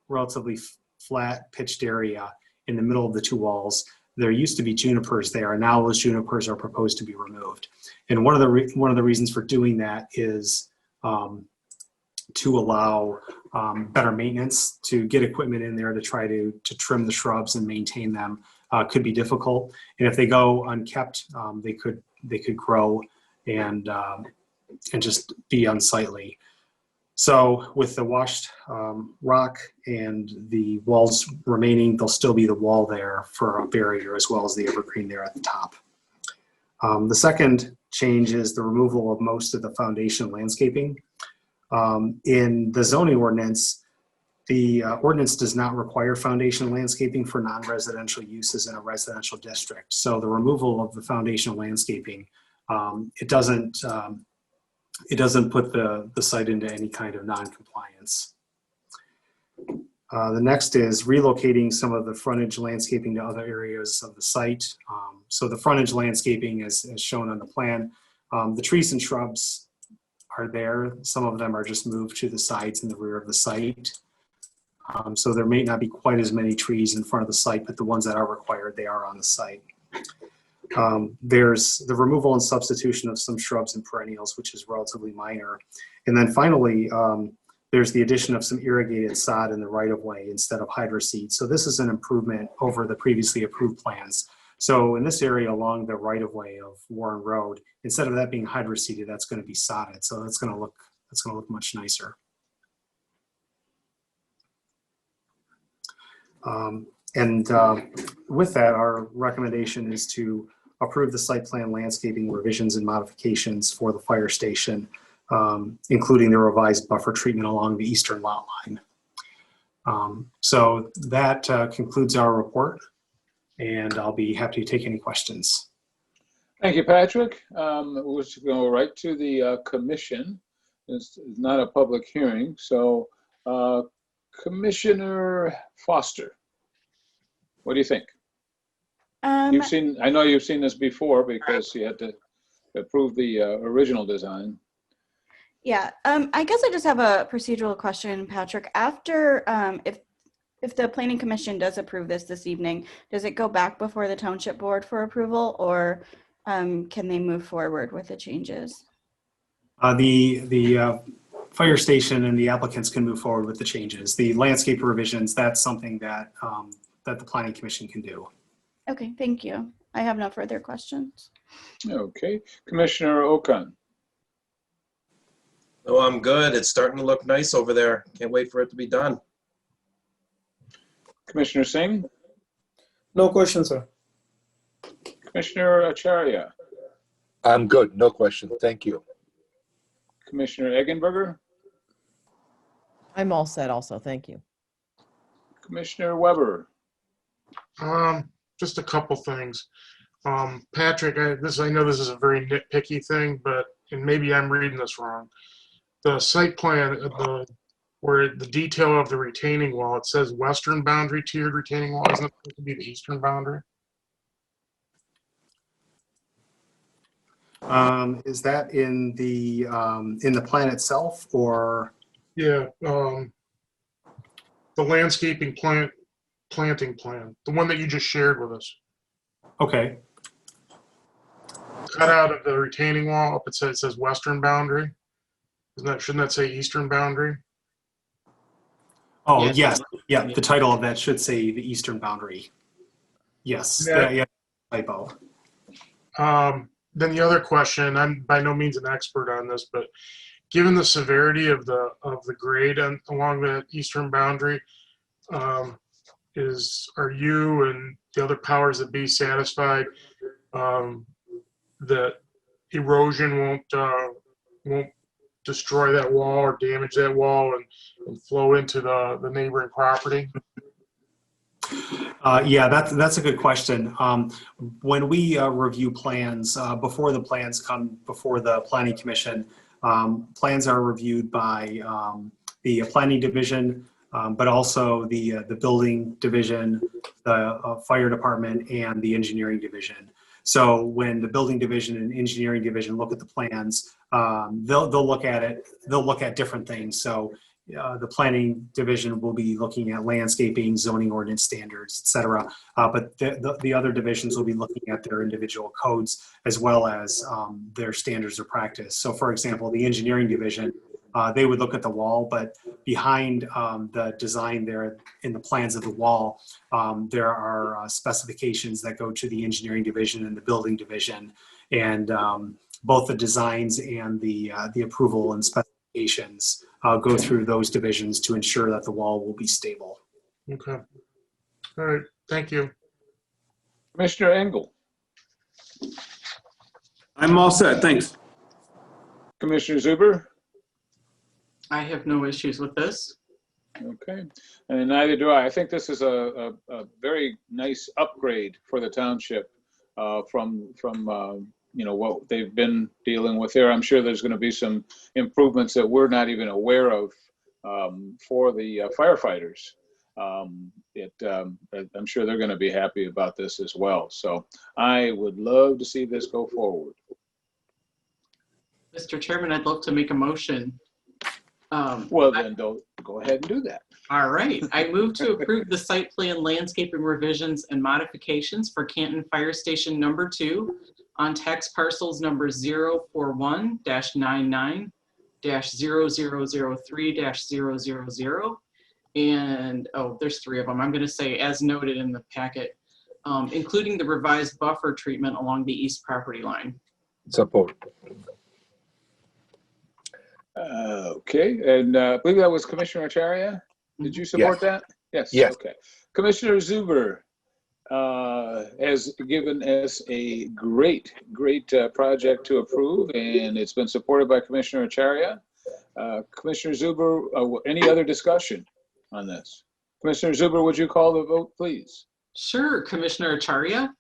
relatively flat pitched area in the middle of the two walls, there used to be junipers there, and now those junipers are proposed to be removed. And one of the reasons for doing that is to allow better maintenance, to get equipment in there to try to trim the shrubs and maintain them could be difficult. And if they go unkept, they could grow and just be unsightly. So with the washed rock and the walls remaining, there'll still be the wall there for a barrier as well as the evergreen there at the top. The second change is the removal of most of the foundation landscaping. In the zoning ordinance, the ordinance does not require foundation landscaping for non-residential uses in a residential district. So the removal of the foundation landscaping, it doesn't put the site into any kind of non-compliance. The next is relocating some of the frontage landscaping to other areas of the site. So the frontage landscaping is shown on the plan. The trees and shrubs are there. Some of them are just moved to the sides in the rear of the site. So there may not be quite as many trees in front of the site, but the ones that are required, they are on the site. There's the removal and substitution of some shrubs and perennials, which is relatively minor. And then finally, there's the addition of some irrigated sod in the right-of-way instead of hydroseed. So this is an improvement over the previously approved plans. So in this area along the right-of-way of Warren Road, instead of that being hydroseeded, that's going to be sodded. So that's going to look much nicer. With that, our recommendation is to approve the site plan landscaping revisions and modifications for the fire station, including the revised buffer treatment along the eastern lot line. So that concludes our report, and I'll be happy to take any questions. Thank you, Patrick. We'll just go right to the commission. It's not a public hearing, so Commissioner Foster, what do you think? I know you've seen this before because you had to approve the original design. Yeah, I guess I just have a procedural question, Patrick. After, if the Planning Commission does approve this evening, does it go back before the Township Board for approval, or can they move forward with the changes? The fire station and the applicants can move forward with the changes. The landscape revisions, that's something that that the Planning Commission can do. Okay, thank you. I have no further questions. Okay, Commissioner Okan. Oh, I'm good. It's starting to look nice over there. Can't wait for it to be done. Commissioner Singh. No questions, sir. Commissioner Acharya. I'm good. No question. Thank you. Commissioner Eggenberger, I'm all set also, thank you. Commissioner Weber. Just a couple things. Patrick, I know this is a very nitpicky thing, but, and maybe I'm reading this wrong. The site plan, where the detail of the retaining wall, it says western boundary tiered retaining wall. Isn't it supposed to be the eastern boundary? Is that in the plan itself, or? Yeah, the landscaping planting plan, the one that you just shared with us. Okay. Cut out of the retaining wall, up it says western boundary. Shouldn't that say eastern boundary? Oh, Yes. yes. Yeah, the title of that should say the eastern boundary. Yes. Yeah. Typo. Then the other question, I'm by no means an expert on this, but given the severity of the grade along the eastern boundary, are you and the other powers that be satisfied that erosion won't destroy that wall or damage that wall and flow into the neighboring property? Yeah, that's a good question. When we review plans, before the plans come before the Planning Commission, plans are reviewed by the Planning Division, but also the Building Division, the Fire Department, and the Engineering Division. So when the Building Division and Engineering Division look at the plans, they'll look at it. They'll look at different things. So the Planning Division will be looking at landscaping, zoning ordinance standards, et cetera. But the other divisions will be looking at their individual codes as well as their standards of practice. So for example, the Engineering Division, they would look at the wall, but behind the design there in the plans of the wall, there are specifications that go to the Engineering Division and the Building Division. And both the designs and the approval and specifications go through those divisions to ensure that the wall will be stable. Okay. All right. Thank you. Commissioner Engel. I'm all set, thanks. Commissioner Zuber. I have no issues with this. Okay, and neither do I. I think this is a very nice upgrade for the township from what they've been dealing with here. I'm sure there's going to be some improvements that we're not even aware of for the firefighters. I'm sure they're going to be happy about this as well. So I would love to see this go forward. Mr. Chairman, I'd love to make a motion. Well, then don't go ahead and do that. All right. I move to approve the site plan landscaping revisions and modifications for Canton Fire Station number 2 on tax parcels number 041-99-0003-000. And, there's 3 of them. I'm going to say as noted in the packet, including the revised buffer treatment along the east property line. Support. Okay, and I believe that was Commissioner Acharya. Did you support that? Yes. Yes. Okay. Commissioner Zuber has given us a great project to approve, and it's been supported by Commissioner Acharya. Commissioner Zuber, any other discussion on this? Commissioner Zuber, would you call the vote, please? Sure. Commissioner Acharya,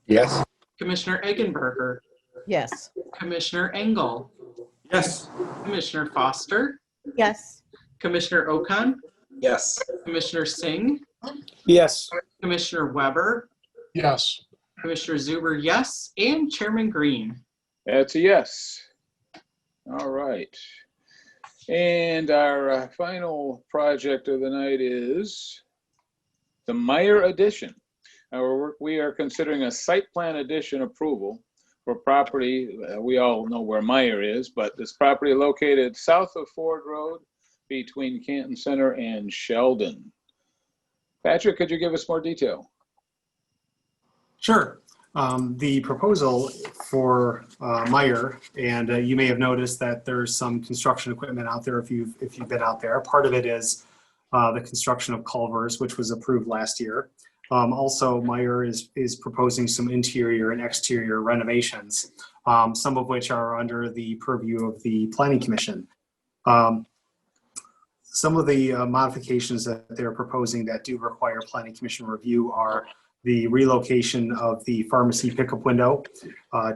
Yes. Commissioner Eggenberger, Yes. Commissioner Engel, Yes. Commissioner Foster, Yes. Commissioner Okan, Yes. Commissioner Singh, Yes. Commissioner Weber, Yes. Commissioner Zuber, yes, and Chairman Green. That's a yes. All right. And our final project of the night is the Meijer Edition. We are considering a site plan addition approval for property. We all know where Meijer is, but this property located south of Ford Road between Canton Center and Sheldon. Patrick, could you give us more detail? Sure. The proposal for Meijer, and you may have noticed that there's some construction equipment out there if you've been out there. Part of it is the construction of culverts, which was approved last year. Also, Meijer is proposing some interior and exterior renovations. some of which are under the purview of the Planning Commission. Some of the modifications that they're proposing that do require Planning Commission review are the relocation of the pharmacy pickup window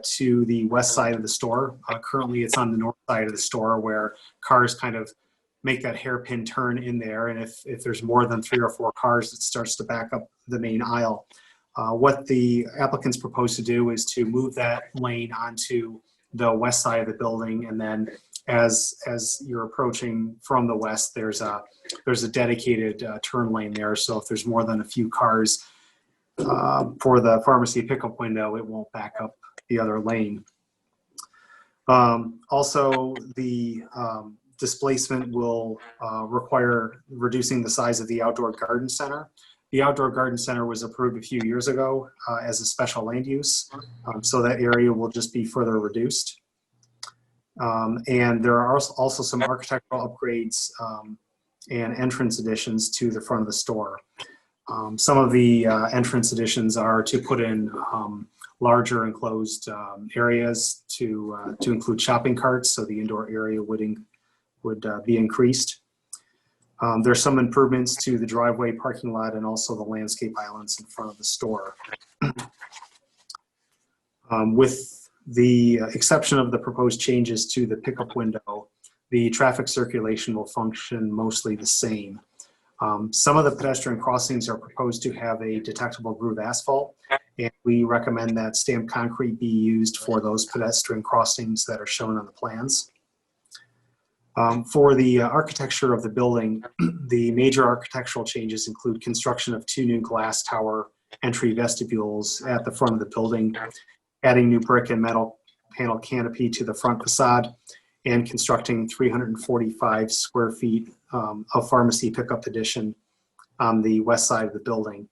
to the west side of the store. Currently, it's on the north side of the store where cars kind of make that hairpin turn in there. And if there's more than 3 or 4 cars, it starts to back up the main aisle. What the applicants propose to do is to move that lane onto the west side of the building, and then as you're approaching from the west, there's a dedicated turn lane there. So if there's more than a few cars for the pharmacy pickup window, it won't back up the other lane. Also, the displacement will require reducing the size of the outdoor garden center. The outdoor garden center was approved a few years ago as a special land use, so that area will just be further reduced. And there are also some architectural upgrades and entrance additions to the front of the store. Some of the entrance additions are to put in larger enclosed areas to include shopping carts, so the indoor area would be increased. There's some improvements to the driveway, parking lot, and also the landscape islands in front of the store. With the exception of the proposed changes to the pickup window, the traffic circulation will function mostly the same. Some of the pedestrian crossings are proposed to have a detectable groove asphalt, and we recommend that stamped concrete be used for those pedestrian crossings that are shown on the plans. For the architecture of the building, the major architectural changes include construction of 2 new glass tower entry vestibules at the front of the building, adding new brick and metal panel canopy to the front facade, and constructing 345 square feet of pharmacy pickup addition on the west side of the building.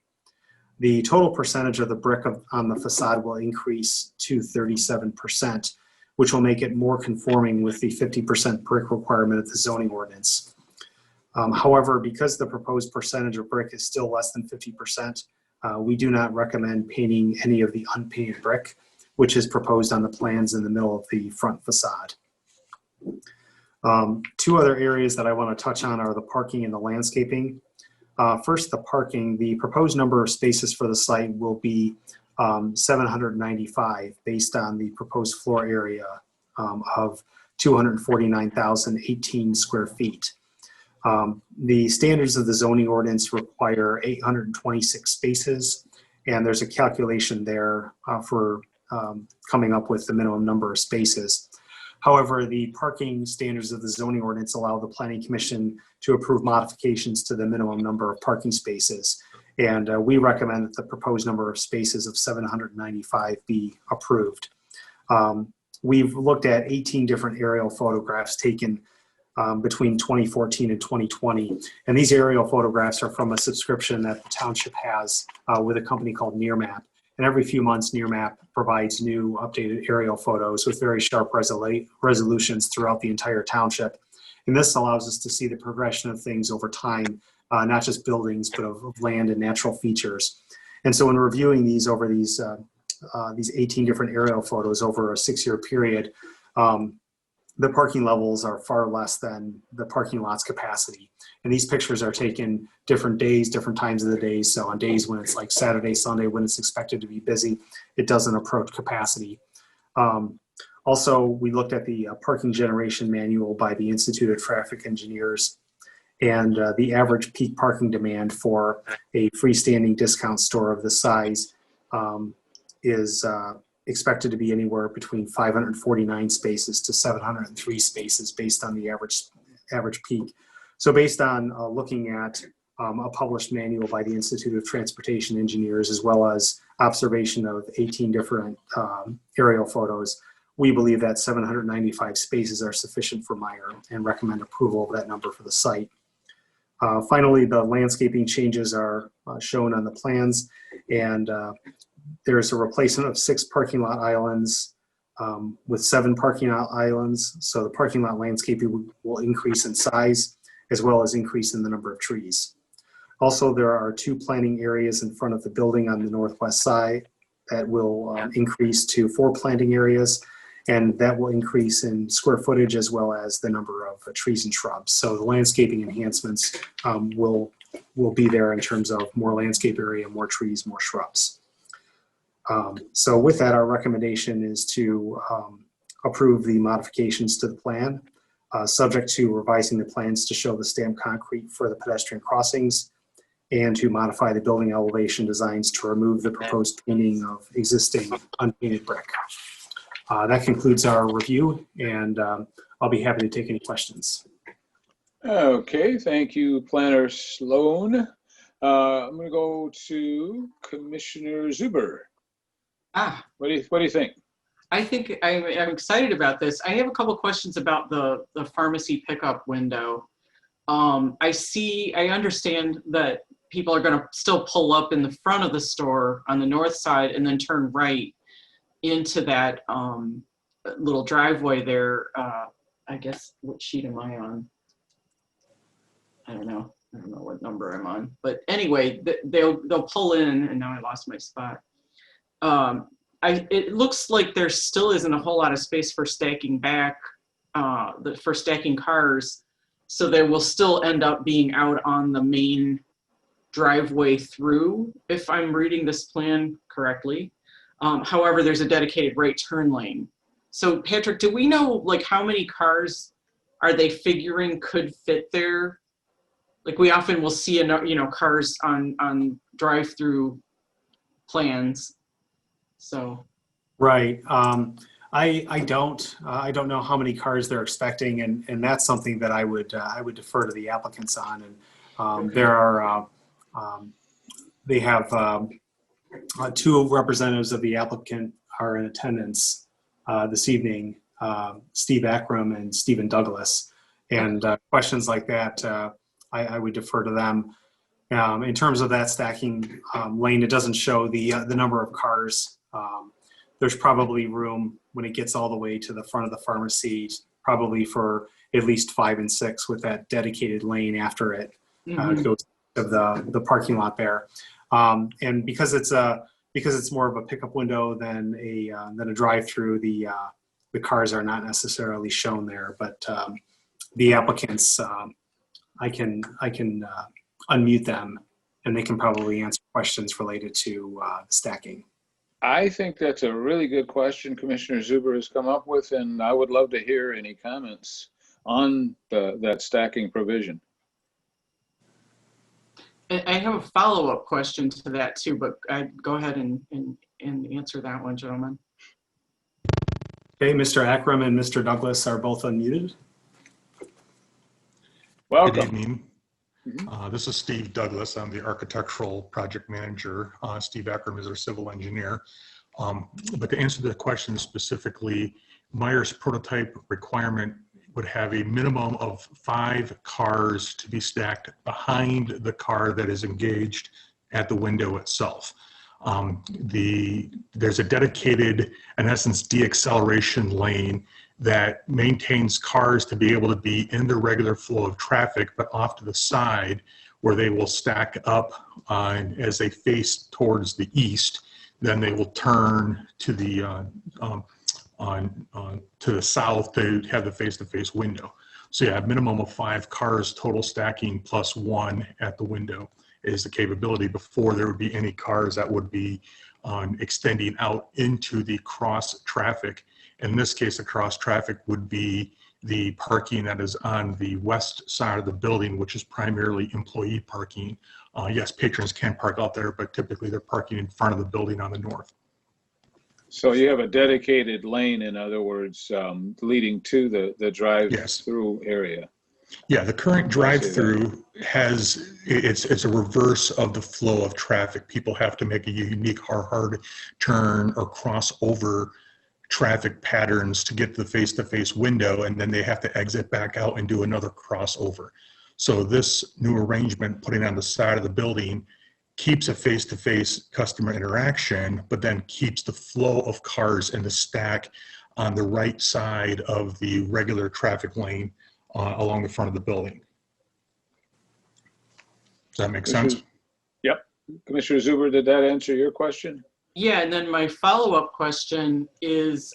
The total percentage of the brick on the facade will increase to 37%, which will make it more conforming with the 50% brick requirement of the zoning ordinance. However, because the proposed percentage of brick is still less than 50%, we do not recommend painting any of the unpainted brick, which is proposed on the plans in the middle of the front facade. 2 other areas that I want to touch on are the parking and the landscaping. First, the parking. The proposed number of spaces for the site will be 795 based on the proposed floor area of 249,018 square feet. The standards of the zoning ordinance require 826 spaces, and there's a calculation there for coming up with the minimum number of spaces. However, the parking standards of the zoning ordinance allow the Planning Commission to approve modifications to the minimum number of parking spaces. And we recommend that the proposed number of spaces of 795 be approved. We've looked at 18 different aerial photographs taken between 2014 and 2020. And these aerial photographs are from a subscription that the township has with a company called NearMap. And every few months, NearMap provides new updated aerial photos with very sharp resolutions throughout the entire township. And this allows us to see the progression of things over time, not just buildings, but of land and natural features. And so in reviewing these over these 18 different aerial photos over a 6-year period, the parking levels are far less than the parking lot's capacity. And these pictures are taken different days, different times of the day. So on days when it's like Saturday, Sunday, when it's expected to be busy, it doesn't approach capacity. Also, we looked at the parking generation manual by the Institute of Traffic Engineers, and the average peak parking demand for a freestanding discount store of this size is expected to be anywhere between 549 spaces to 703 spaces based on the average peak. So based on looking at a published manual by the Institute of Transportation Engineers, as well as observation of 18 different aerial photos, we believe that 795 spaces are sufficient for Meijer and recommend approval of that number for the site. Finally, the landscaping changes are shown on the plans, and there's a replacement of 6 parking lot islands with 7 parking lot islands. So the parking lot landscaping will increase in size as well as increase in the number of trees. Also, there are 2 planting areas in front of the building on the northwest side that will increase to 4 planting areas. and that will increase in square footage as well as the number of trees and shrubs. So the landscaping enhancements will be there in terms of more landscape area, more trees, more shrubs. So with that, our recommendation is to approve the modifications to the plan, subject to revising the plans to show the stamped concrete for the pedestrian crossings and to modify the building elevation designs to remove the proposed painting of existing unpainted brick. That concludes our review, and I'll be happy to take any questions. Okay, thank you, Planner Sloan. I'm going to go to Commissioner Zuber. What do you think? I think I'm excited about this. I have a couple questions about the pharmacy pickup window. I understand that people are going to still pull up in the front of the store on the north side and then turn right into that little driveway there. I guess, what sheet am I on? I don't know what number I'm on. But anyway, they'll pull in, and now I lost my spot. It looks like there still isn't a whole lot of space for stacking back, for stacking cars. So they will still end up being out on the main driveway through, if I'm reading this plan correctly. However, there's a dedicated right turn lane. So Patrick, do we know like how many cars are they figuring could fit there? Like we often will see, cars on drive-through plans. So. Right. I don't know how many cars they're expecting, and that's something that I would defer to the applicants on. And there are they have two representatives of the applicant are in attendance this evening, Steve Akram and Stephen Douglas, and questions like that I would defer to them. In terms of that stacking lane, it doesn't show the number of cars. There's probably room when it gets all the way to the front of the pharmacy, probably for at least 5 and 6 with that dedicated lane after it goes to the parking lot there. And because it's more of a pickup window than a drive-through, the cars are not necessarily shown there. But the applicants, I can unmute them, and they can probably answer questions related to stacking. I think that's a really good question Commissioner Zuber has come up with, and I would love to hear any comments on that stacking provision. I have a follow-up question to that too, but I'd go ahead and answer that one, gentlemen. Okay, Mr. Akram and Mr. Douglas are both unmuted. Welcome. Good evening. This is Steve Douglas. I'm the architectural project manager. Steve Akram is our civil engineer. But to answer the question specifically, Meijer's prototype requirement would have a minimum of 5 cars to be stacked behind the car that is engaged at the window itself. There's a dedicated, in essence, deacceleration lane that maintains cars to be able to be in the regular flow of traffic, but off to the side where they will stack up as they face towards the east. Then they will turn to the to the south to have the face-to-face window. So yeah, a minimum of 5 cars total stacking plus 1 at the window is the capability before there would be any cars that would be extending out into the cross traffic. In this case, the cross traffic would be the parking that is on the west side of the building, which is primarily employee parking. Yes, patrons can park out there, but typically they're parking in front of the building on the north. So you have a dedicated lane, in other words, leading to the drive-through area. Yeah, the current drive-through it's a reverse of the flow of traffic. People have to make a unique hard turn or cross over traffic patterns to get to the face-to-face window, and then they have to exit back out and do another crossover. So this new arrangement, putting on the side of the building, keeps a face-to-face customer interaction, but then keeps the flow of cars in the stack on the right side of the regular traffic lane along the front of the building. Does that make sense? Yep. Commissioner Zuber, did that answer your question? Yeah, and then my follow-up question is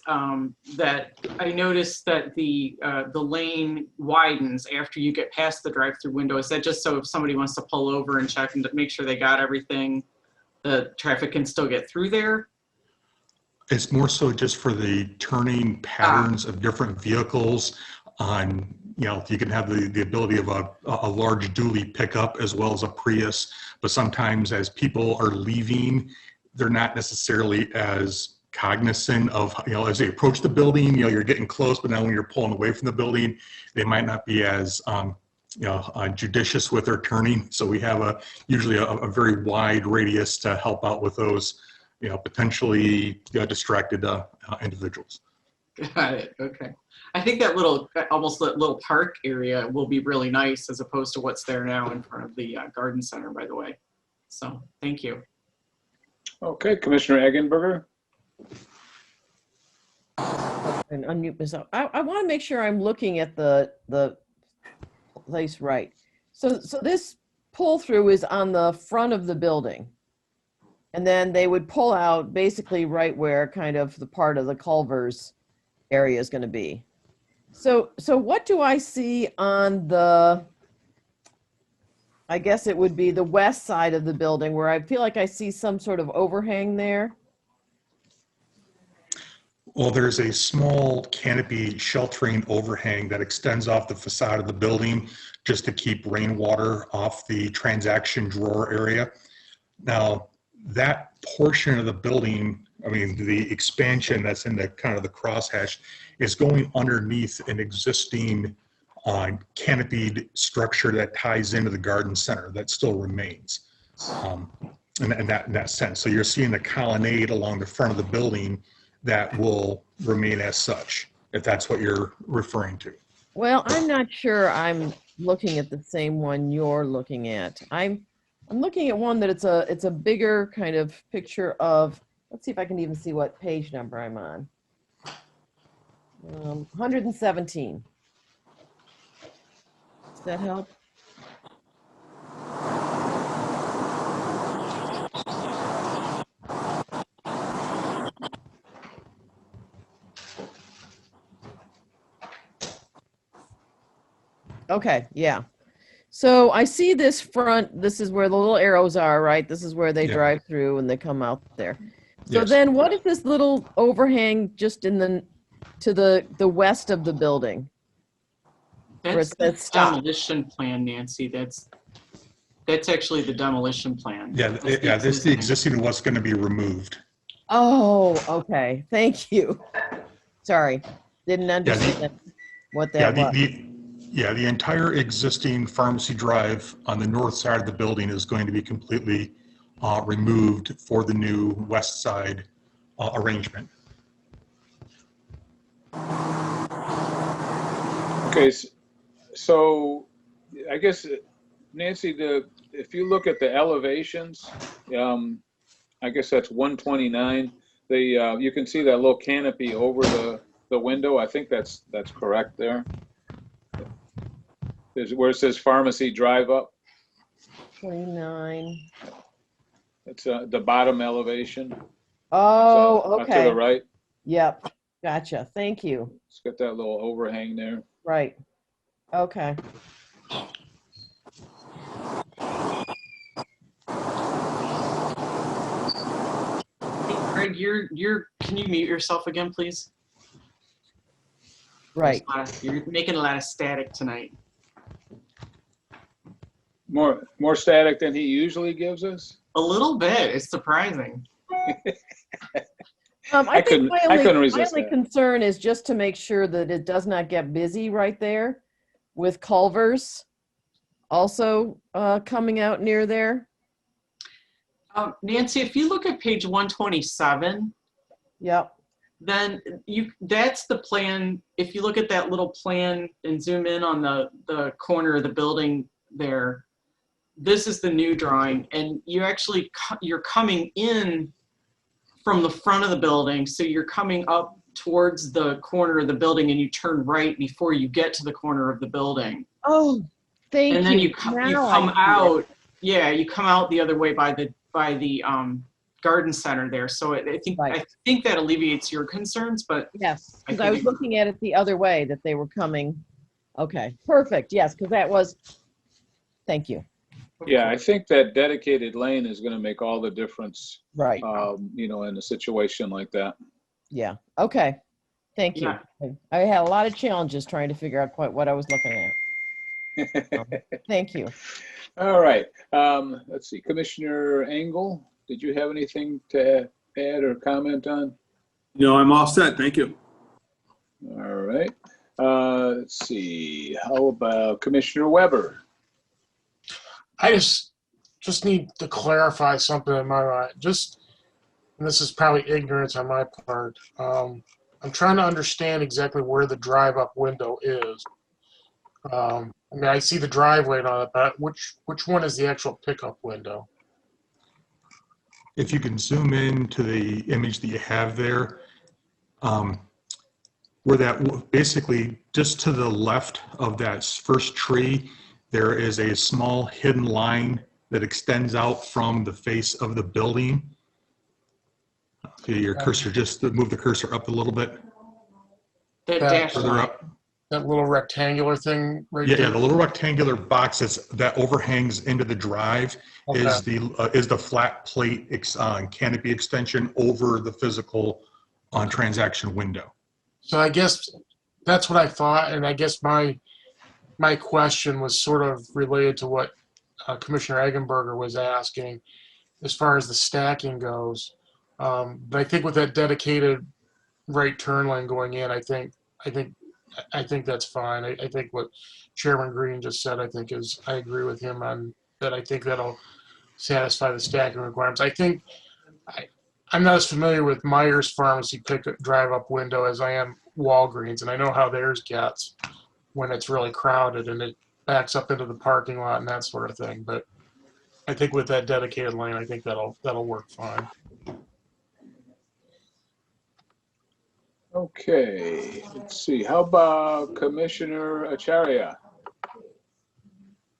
that I noticed that the lane widens after you get past the drive-through window. Is that just so if somebody wants to pull over and check and to make sure they got everything, the traffic can still get through there? It's more so just for the turning patterns of different vehicles on, you can have the ability of a large dually pickup as well as a Prius, but sometimes as people are leaving, they're not necessarily as cognizant of, as they approach the building, you're getting close, but now when you're pulling away from the building, they might not be as, judicious with their turning. So we have usually a very wide radius to help out with those, potentially distracted individuals. Got it. Okay. I think that almost that little park area will be really nice as opposed to what's there now in front of the garden center, by the way. So thank you. Okay, Commissioner Eggenberger. And unmute myself. I want to make sure I'm looking at the place right. So this pull through is on the front of the building. And then they would pull out basically right where kind of the part of the Culver's area is going to be. So what do I see on the, I guess it would be the west side of the building where I feel like I see some sort of overhang there? Well, there's a small canopy sheltering overhang that extends off the facade of the building just to keep rainwater off the transaction drawer area. Now, that portion of the building, the expansion that's in the kind of the crosshatch is going underneath an existing canopied structure that ties into the garden center that still remains in that sense. So you're seeing the colonnade along the front of the building that will remain as such, if that's what you're referring to. Well, I'm not sure I'm looking at the same one you're looking at. I'm looking at one that it's a bigger kind of picture of, let's see if I can even see what page number I'm on. 117. Does that help? Okay, yeah. So I see this front, this is where the little arrows are, right? This is where they drive through and they come out there. So then what is this little overhang just to the west of the building? That's the demolition plan, Nancy. That's actually the demolition plan. Yeah, this is the existing what's going to be removed. Oh, okay. Thank you. Sorry, didn't understand what that was. The entire existing pharmacy drive on the north side of the building is going to be completely removed for the new west side arrangement. Okay, so I guess, Nancy, if you look at the elevations, I guess that's 129. You can see that little canopy over the window. I think that's correct there. There's where it says pharmacy drive up. 29. It's the bottom elevation. Oh, okay. To the right. Yep. Gotcha. Thank you. It's got that little overhang there. Right. Okay. Hey, Greg, can you mute yourself again, please? Right. You're making a lot of static tonight. More static than he usually gives us? A little bit. It's surprising. I think my only that. concern is just to make sure that it does not get busy right there with Culver's also coming out near there. Nancy, if you look at page 127, yep, then that's the plan. If you look at that little plan and zoom in on the corner of the building there, this is the new drawing, and you're coming in from the front of the building, so you're coming up towards the corner of the building, and you turn right before you get to the corner of the building. Oh, thank you. And then you come out. Yeah, you come out the other way by the garden center there. So I think that alleviates your concerns, but Yes, because I was looking at it the other way, that they were coming. Okay, perfect. Yes, because that was, thank you. Yeah, I think that dedicated lane is going to make all the difference, Right. you know, in a situation like that. Yeah, okay. Thank you. Yeah. I had a lot of challenges trying to figure out quite what I was looking at. Thank you. All right. Let's see. Commissioner Engel, did you have anything to add or comment on? No, I'm all set. Thank you. All right. Let's see. How about Commissioner Weber? I just need to clarify something in my mind. And this is probably ignorance on my part. I'm trying to understand exactly where the drive-up window is. I mean, I see the driveway and all that, but which one is the actual pickup window? If you can zoom in to the image that you have there, where that basically just to the left of that first tree, there is a small hidden line that extends out from the face of the building. Okay, your cursor, just move the cursor up a little bit. Further up. That little rectangular thing right Yeah, there? yeah, the little rectangular box that overhangs into the drive is the flat plate canopy extension over the physical transaction window. So I guess that's what I thought, and I guess my question was sort of related to what Commissioner Eggenberger was asking as far as the stacking goes. But I think with that dedicated right turn lane going in, I think that's fine. I think what Chairman Green just said, I agree with him on that. I think that'll satisfy the stacking requirements. I think I'm not as familiar with Meijer's pharmacy drive-up window as I am Walgreens, and I know how theirs gets when it's really crowded and it backs up into the parking lot and that sort of thing. But I think with that dedicated lane, I think that'll work fine. Okay, let's see. How about Commissioner Acharya?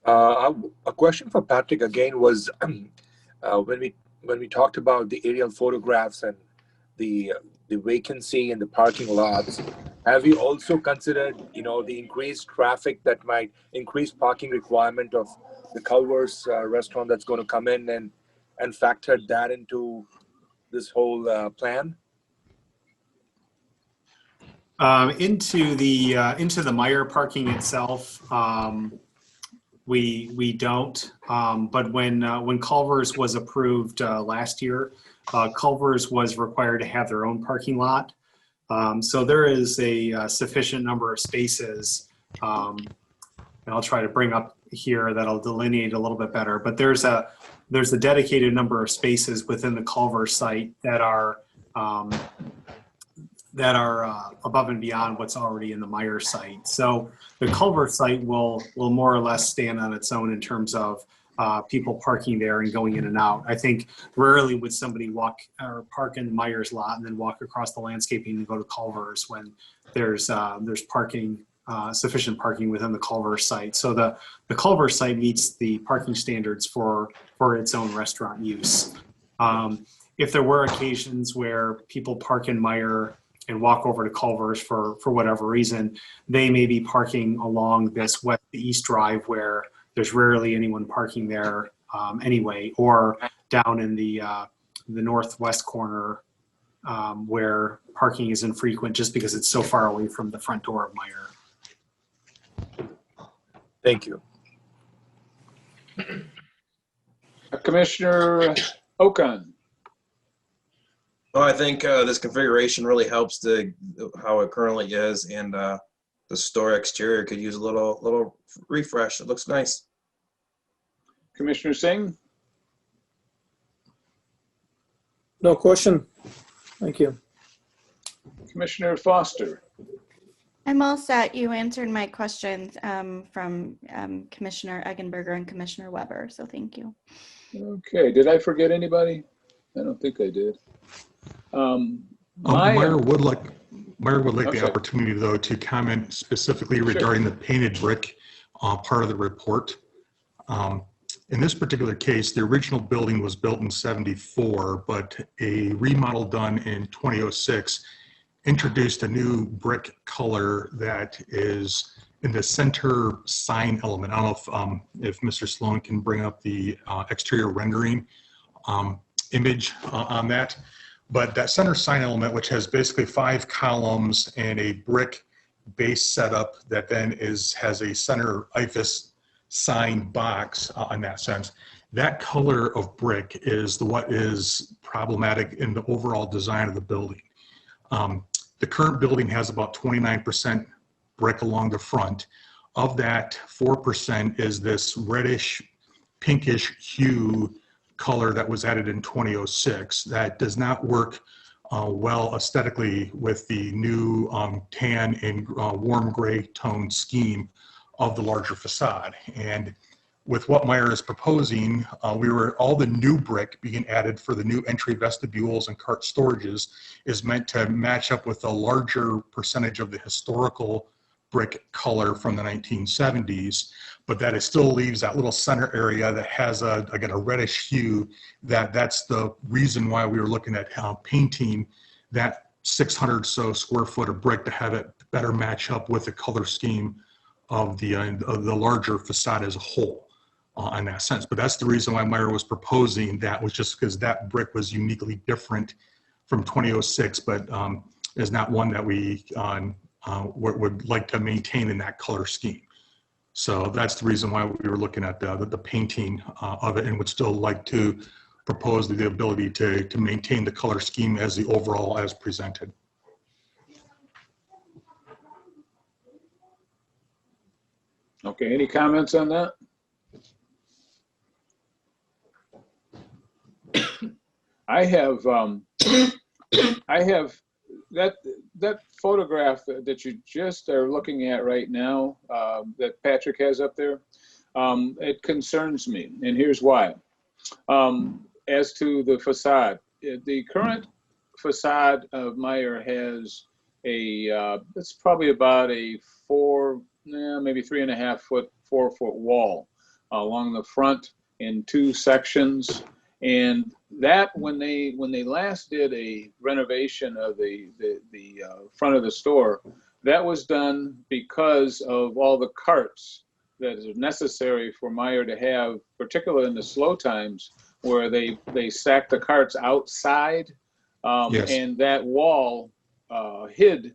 A question for Patrick again was when we talked about the aerial photographs and the vacancy in the parking lots, have you also considered, you know, the increased traffic that might increase parking requirement of the Culver's restaurant that's going to come in and factored that into this whole plan? Into the Meijer parking itself, we don't. But when Culver's was approved last year, Culver's was required to have their own parking lot. So there is a sufficient number of spaces, and I'll try to bring up here that'll delineate a little bit better. But there's a dedicated number of spaces within the Culver site that are above and beyond what's already in the Meijer site. So the Culver site will more or less stand on its own in terms of people parking there and going in and out. I think rarely would somebody walk or park in Meijer's lot and then walk across the landscaping and go to Culver's when there's parking, sufficient parking within the Culver site. So the Culver site meets the parking standards for its own restaurant use. If there were occasions where people park in Meijer and walk over to Culver's for whatever reason, they may be parking along this west to east drive where there's rarely anyone parking there anyway, or down in the northwest corner where parking is infrequent just because it's so far away from the front door of Meijer. Thank you. Commissioner Okan. Well, I think this configuration really helps how it currently is, and the store exterior could use a little refresh. It looks nice. Commissioner Singh? No question. Thank you. Commissioner Foster? I'm all set. You answered my questions from Commissioner Eggenberger and Commissioner Weber, so thank you. Okay, did I forget anybody? I don't think I did. Meijer would like the opportunity, though, to comment specifically regarding the painted brick part of the report. in this particular case, the original building was built in '74, but a remodel done in 2006 introduced a new brick color that is in the center sign element. I don't know if Mr. Sloan can bring up the exterior rendering image on that. But that center sign element, which has basically 5 columns and a brick base setup that then has a center IFAS sign box in that sense, that color of brick is what is problematic in the overall design of the building. The current building has about 29% brick along the front. Of that, 4% is this reddish, pinkish hue color that was added in 2006 that does not work well aesthetically with the new tan and warm gray tone scheme of the larger facade. And with what Meijer is proposing, all the new brick being added for the new entry vestibules and cart storages is meant to match up with a larger percentage of the historical brick color from the 1970s, but that it still leaves that little center area that has again a reddish hue. That's the reason why we were looking at painting that 600 so square foot of brick to have it better match up with the color scheme of the larger facade as a whole. In that sense, but that's the reason why Meijer was proposing that, was just because that brick was uniquely different from 2006, but is not one that we would like to maintain in that color scheme. So that's the reason why we were looking at the painting of it, and would still like to propose the ability to maintain the color scheme as the overall as presented. Okay, any comments on that? I have that photograph that you just are looking at right now, that Patrick has up there. It concerns me, and here's why. As to the facade, the current facade of Meijer has it's probably about a maybe 3.5 foot, 4 foot wall along the front in 2 sections. And that when they last did a renovation of the front of the store, that was done because of all the carts that is necessary for Meijer to have, particularly in the slow times, where they stack the carts outside, Yes. And that wall hid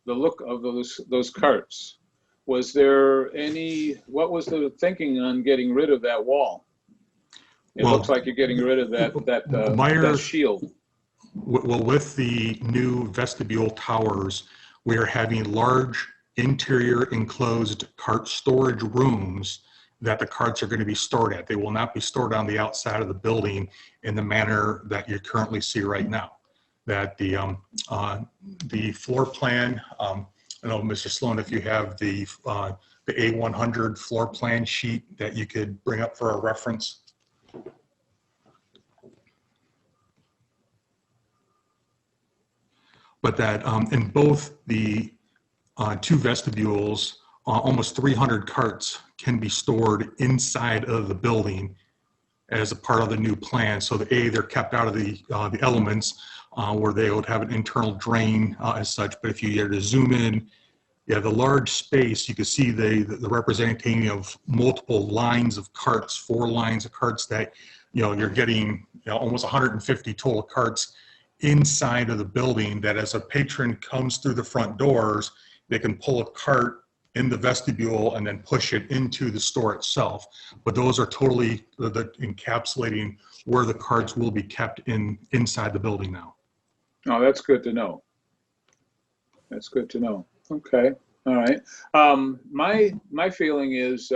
the look of those carts. Was there what was the thinking on getting rid of that wall? It looks like you're getting rid of that shield. Well, with the new vestibule towers, we are having large interior enclosed cart storage rooms that the carts are going to be stored at. They will not be stored on the outside of the building in the manner that you currently see right now. That the floor plan, I know, Mr. Sloan, if you have the A100 floor plan sheet that you could bring up for a reference. But that in both the 2 vestibules, almost 300 carts can be stored inside of the building as a part of the new plan. So they're kept out of the elements where they would have an internal drain as such. But if you were to zoom in, the large space, you can see the representing of multiple lines of carts, 4 lines of carts that, you're getting almost 150 total carts inside of the building, that as a patron comes through the front doors, they can pull a cart in the vestibule and then push it into the store itself. But those are totally encapsulating where the carts will be kept inside the building now. Oh, that's good to know. That's good to know. Okay, all right. My feeling is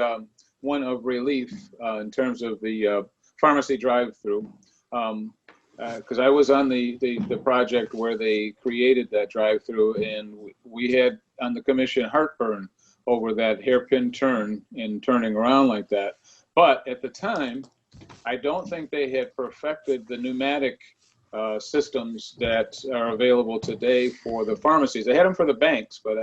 one of relief in terms of the pharmacy drive-through. Because I was on the project where they created that drive-through, and we had on the commission heartburn over that hairpin turn and turning around like that. But at the time, I don't think they had perfected the pneumatic systems that are available today for the pharmacies. They had them for the banks, but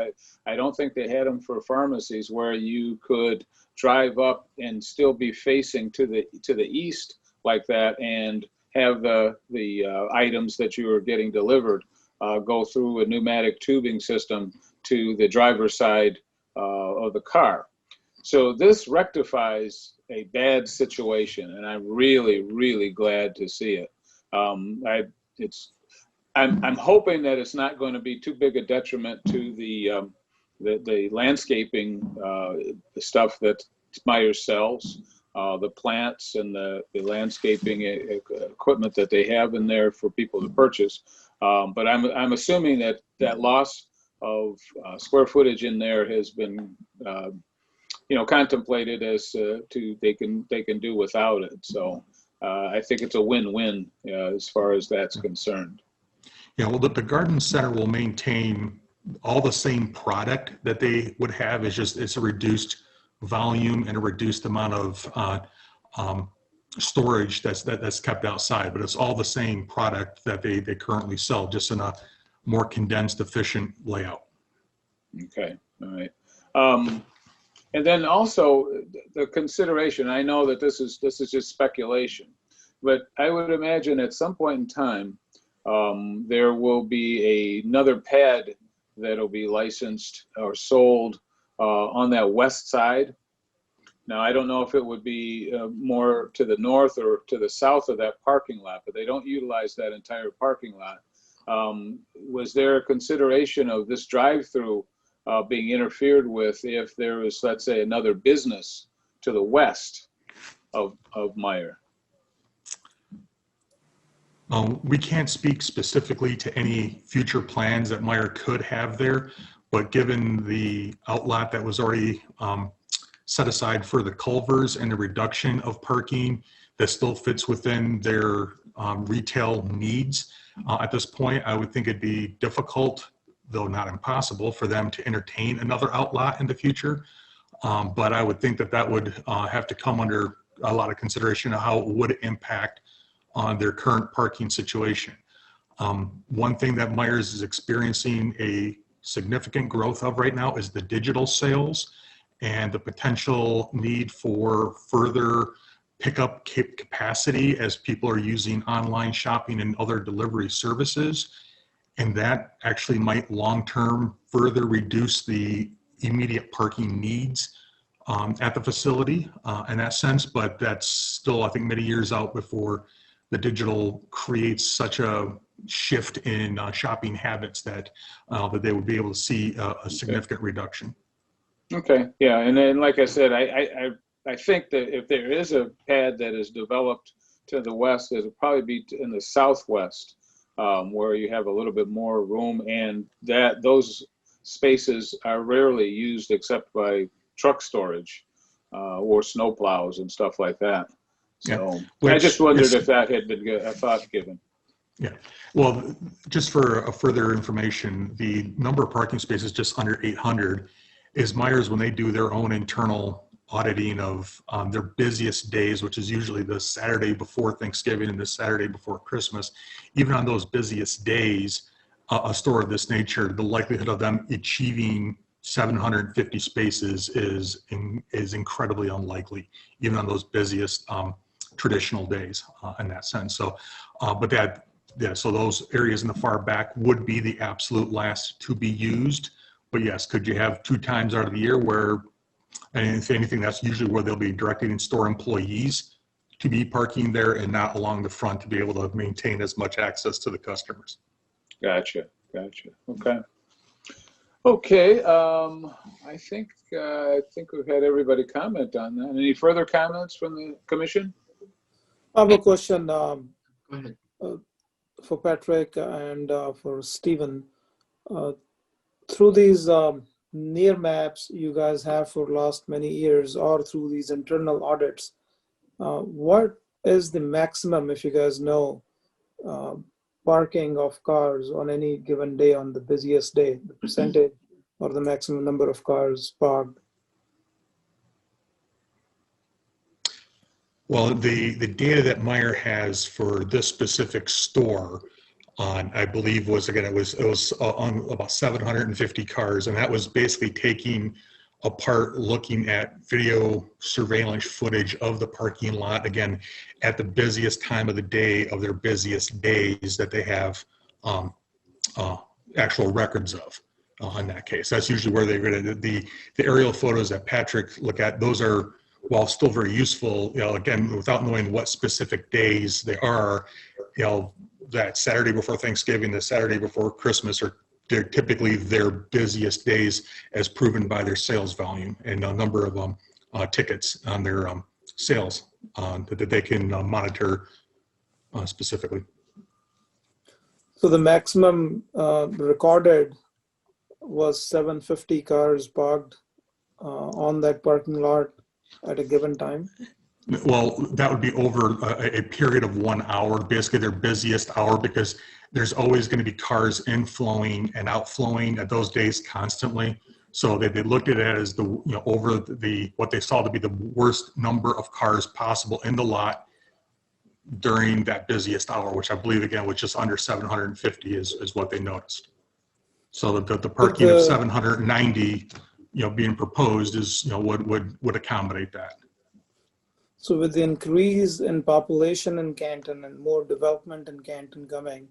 I don't think they had them for pharmacies where you could drive up and still be facing to the east like that and have the items that you were getting delivered go through a pneumatic tubing system to the driver's side of the car. So this rectifies a bad situation, and I'm really, really glad to see it. I'm hoping that it's not going to be too big a detriment to the landscaping stuff that Meijer sells, the plants and the landscaping equipment that they have in there for people to purchase. But I'm assuming that that loss of square footage in there has been contemplated as to they can do without it. So I think it's a win-win as far as that's concerned. Yeah, well, the garden center will maintain all the same product that they would have. It's a reduced volume and a reduced amount of storage that's kept outside, but it's all the same product that they currently sell, just in a more condensed, efficient layout. Okay, all right. And then also the consideration, I know that this is just speculation, but I would imagine at some point in time, there will be another pad that'll be licensed or sold on that west side. Now, I don't know if it would be more to the north or to the south of that parking lot, but they don't utilize that entire parking lot. Was there a consideration of this drive-through being interfered with if there was, let's say, another business to the west of Meijer? We can't speak specifically to any future plans that Meijer could have there, but given the outlot that was already set aside for the Culvers and the reduction of parking that still fits within their retail needs, at this point, I would think it'd be difficult, though not impossible, for them to entertain another outlot in the future. But I would think that would have to come under a lot of consideration of how it would impact on their current parking situation. One thing that Meijers is experiencing a significant growth of right now is the digital sales and the potential need for further pickup capacity as people are using online shopping and other delivery services. And that actually might long-term further reduce the immediate parking needs at the facility in that sense, but that's still, I think, many years out before the digital creates such a shift in shopping habits that they would be able to see a significant reduction. Okay, yeah, and then like I said, I think that if there is a pad that is developed to the west, it'll probably be in the southwest, where you have a little bit more room, and that those spaces are rarely used except by truck storage or snow plows and stuff like that. So yeah. I just wondered if that had been a thought given. Yeah, well, just for a further information, the number of parking spaces just under 800 is Meijers when they do their own internal auditing of their busiest days, which is usually the Saturday before Thanksgiving and the Saturday before Christmas. Even on those busiest days, a store of this nature, the likelihood of them achieving 750 spaces is incredibly unlikely, even on those busiest traditional days in that sense. So, so those areas in the far back would be the absolute last to be used. But yes, could you have 2 times out of the year where, and if anything, that's usually where they'll be directing in-store employees to be parking there and not along the front to be able to maintain as much access to the customers. Gotcha. Okay. I think we've had everybody comment on that. Any further comments from the commission? I have a question Go ahead. for Patrick and for Stephen. Through these near maps you guys have for last many years, or through these internal audits, what is the maximum, if you guys know, parking of cars on any given day on the busiest day, the percentage or the maximum number of cars parked? Well, the data that Meijer has for this specific store on, I believe was, again, it was on about 750 cars, and that was basically taking apart, looking at video surveillance footage of the parking lot, again, at the busiest time of the day of their busiest days that they have actual records of. In that case, that's usually where they're going to, the aerial photos that Patrick look at, those are, while still very useful, you know, again, without knowing what specific days they are, you know, that Saturday before Thanksgiving, the Saturday before Christmas are, they're typically their busiest days, as proven by their sales volume and a number of tickets on their sales that they can monitor specifically. So the maximum recorded was 750 cars parked on that parking lot at a given time? Well, that would be over a period of 1 hour, basically their busiest hour, because there's always going to be cars inflowing and outflowing at those days constantly. So they looked at it as the, you know, over the, what they saw to be the worst number of cars possible in the lot during that busiest hour, which I believe, again, was just under 750 is what they noticed. So the parking of 790, you know, being proposed is, you know, would accommodate that. So with the increase in population in Canton and more development in Canton coming,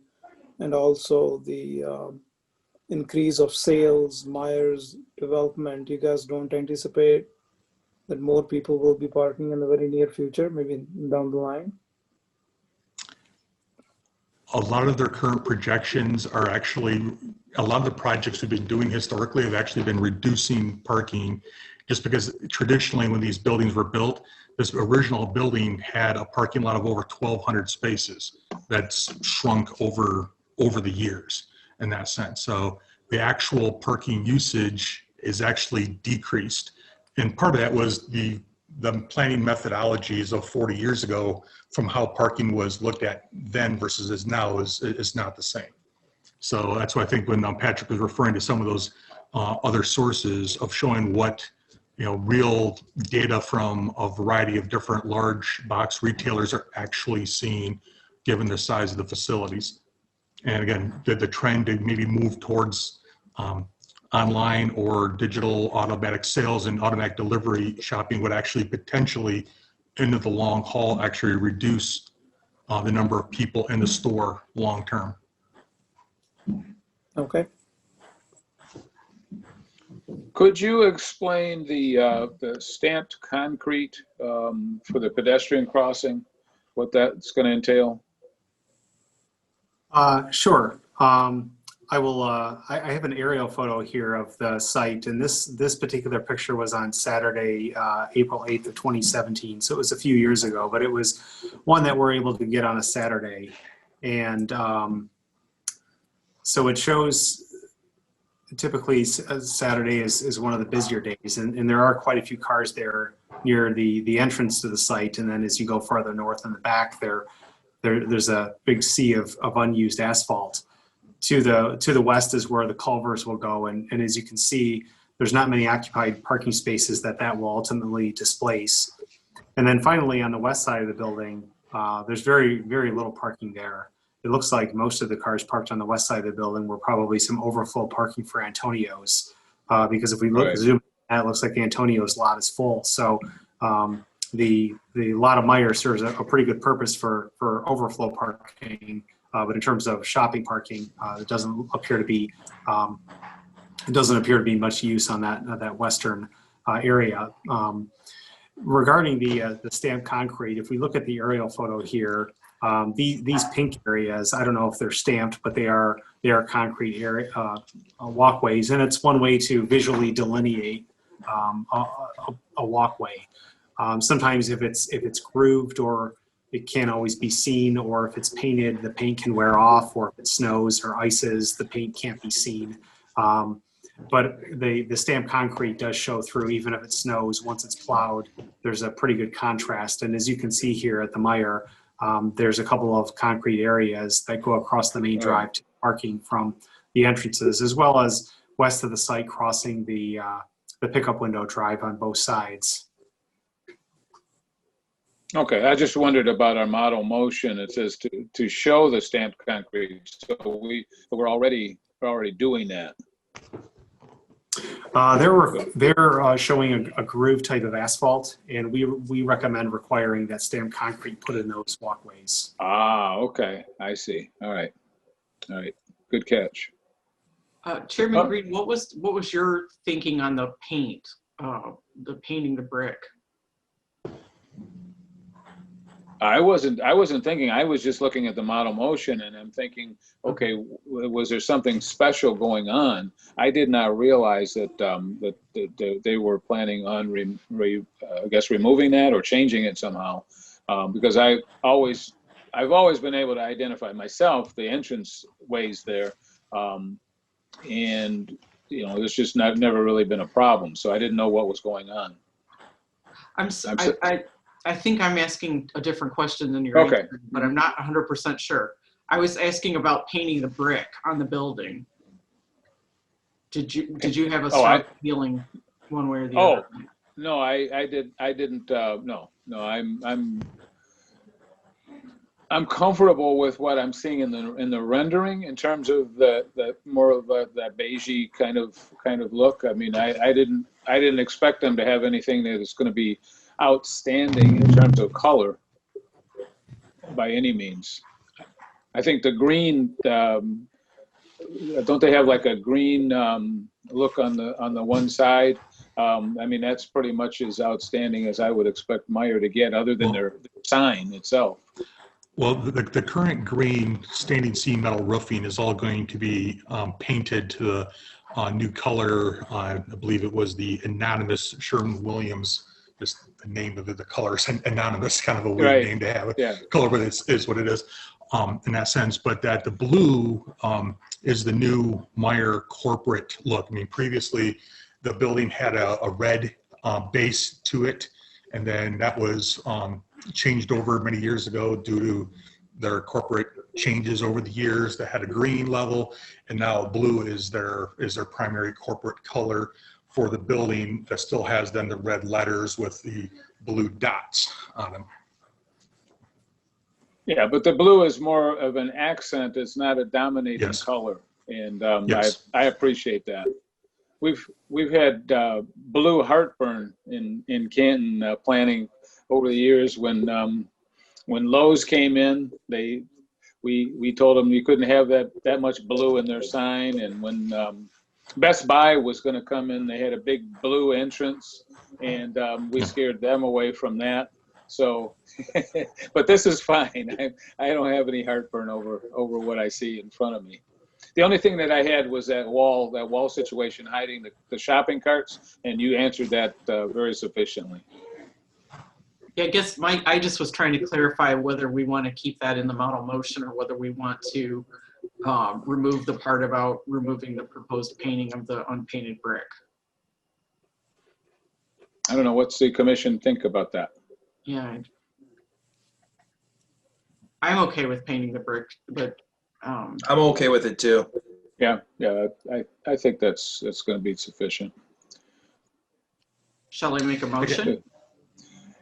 and also the increase of sales, Meijer's development, you guys don't anticipate that more people will be parking in the very near future, maybe down the line? A lot of their current projections are actually, a lot of the projects we've been doing historically have actually been reducing parking, just because traditionally when these buildings were built, this original building had a parking lot of over 1,200 spaces. That's shrunk over the years in that sense. So the actual parking usage is actually decreased. And part of that was the planning methodologies of 40 years ago from how parking was looked at then versus is now is not the same. So that's why I think when Patrick was referring to some of those other sources of showing what, you know, real data from a variety of different large box retailers are actually seeing given the size of the facilities. And again, the trend to maybe move towards online or digital automatic sales and automatic delivery shopping would actually potentially, into the long haul, actually reduce the number of people in the store long term. Okay. Could you explain the stamped concrete for the pedestrian crossing, what that's going to entail? Sure. I will. I have an aerial photo here of the site, and this particular picture was on Saturday, April 8th of 2017. So it was a few years ago, but it was one that we're able to get on a Saturday, and so it shows. Typically, Saturday is one of the busier days, and there are quite a few cars there near the entrance to the site, and then as you go farther north in the back, there's a big sea of unused asphalt. To the west is where the culverts will go, and as you can see, there's not many occupied parking spaces that will ultimately displace. And then finally, on the west side of the building, there's very, very little parking there. It looks like most of the cars parked on the west side of the building were probably some overflow parking for Antonio's, because if we look, zoom in, it looks like Antonio's lot is full. So the lot of Meijer serves a pretty good purpose for overflow parking. But in terms of shopping parking, it doesn't appear to be much use on that western area. Regarding the stamped concrete, if we look at the aerial photo here, these pink areas, I don't know if they're stamped, but they are concrete area walkways, and it's one way to visually delineate a walkway. Sometimes if it's grooved or it can't always be seen, or if it's painted, the paint can wear off, or if it snows or ices, the paint can't be seen. But the stamped concrete does show through, even if it snows. Once it's plowed, there's a pretty good contrast. And as you can see here at the Meijer, there's a couple of concrete areas that go across the main drive to parking from the entrances, as well as west of the site crossing the pickup window drive on both sides. Okay, I just wondered about our model motion. It says to show the stamped concrete. So we're already doing that. They're showing a groove type of asphalt, and we recommend requiring that stamped concrete put in those walkways. Ah, okay, I see. All right, good catch. Chairman Green, what was your thinking on the paint, the painting the brick? I wasn't thinking. I was just looking at the model motion, and I'm thinking, okay, was there something special going on? I did not realize that that they were planning on I guess removing that or changing it somehow, because I've always been able to identify myself the entrance ways there, and there's just never really been a problem. So I didn't know what was going on. I think I'm asking a different question than you're answering, but I'm not 100% sure. I was asking about painting the brick on the building. Did you have a strong feeling one way or the other? No, I didn't. No, I'm comfortable with what I'm seeing in the rendering in terms of the more of that beigey kind of look. I mean, I didn't expect them to have anything that is going to be outstanding in terms of color by any means. I think the green, don't they have like a green look on the one side? I mean, that's pretty much as outstanding as I would expect Meijer to get, other than their sign itself. Well, the current green standing seam metal roofing is all going to be painted to the new color. I believe it was the anonymous Sherwin-Williams. Just the name of the color is anonymous, kind of a weird name to have. Yeah. Color, but it is what it is in that sense. But that the blue is the new Meijer corporate look. I mean, previously the building had a red base to it, and then that was changed over many years ago due to their corporate changes over the years that had a green level, and now blue is their primary corporate color for the building that still has then the red letters with the blue dots on them. Yeah, but the blue is more of an accent. It's not a dominating color, and I appreciate that. We've had blue heartburn in Canton planning over the years. When Lowe's came in, we told them you couldn't have that much blue in their sign, and when Best Buy was going to come in, they had a big blue entrance, and we scared them away from that. So, but this is fine. I don't have any heartburn over what I see in front of me. The only thing that I had was that wall situation hiding the shopping carts, and you answered that very sufficiently. Yeah, I guess I just was trying to clarify whether we want to keep that in the model motion or whether we want to remove the part about removing the proposed painting of the unpainted brick. I don't know. What's the commission think about that? Yeah, I'm okay with painting the brick, but I'm okay with it too. Yeah, I think that's going to be sufficient. Shall I make a motion?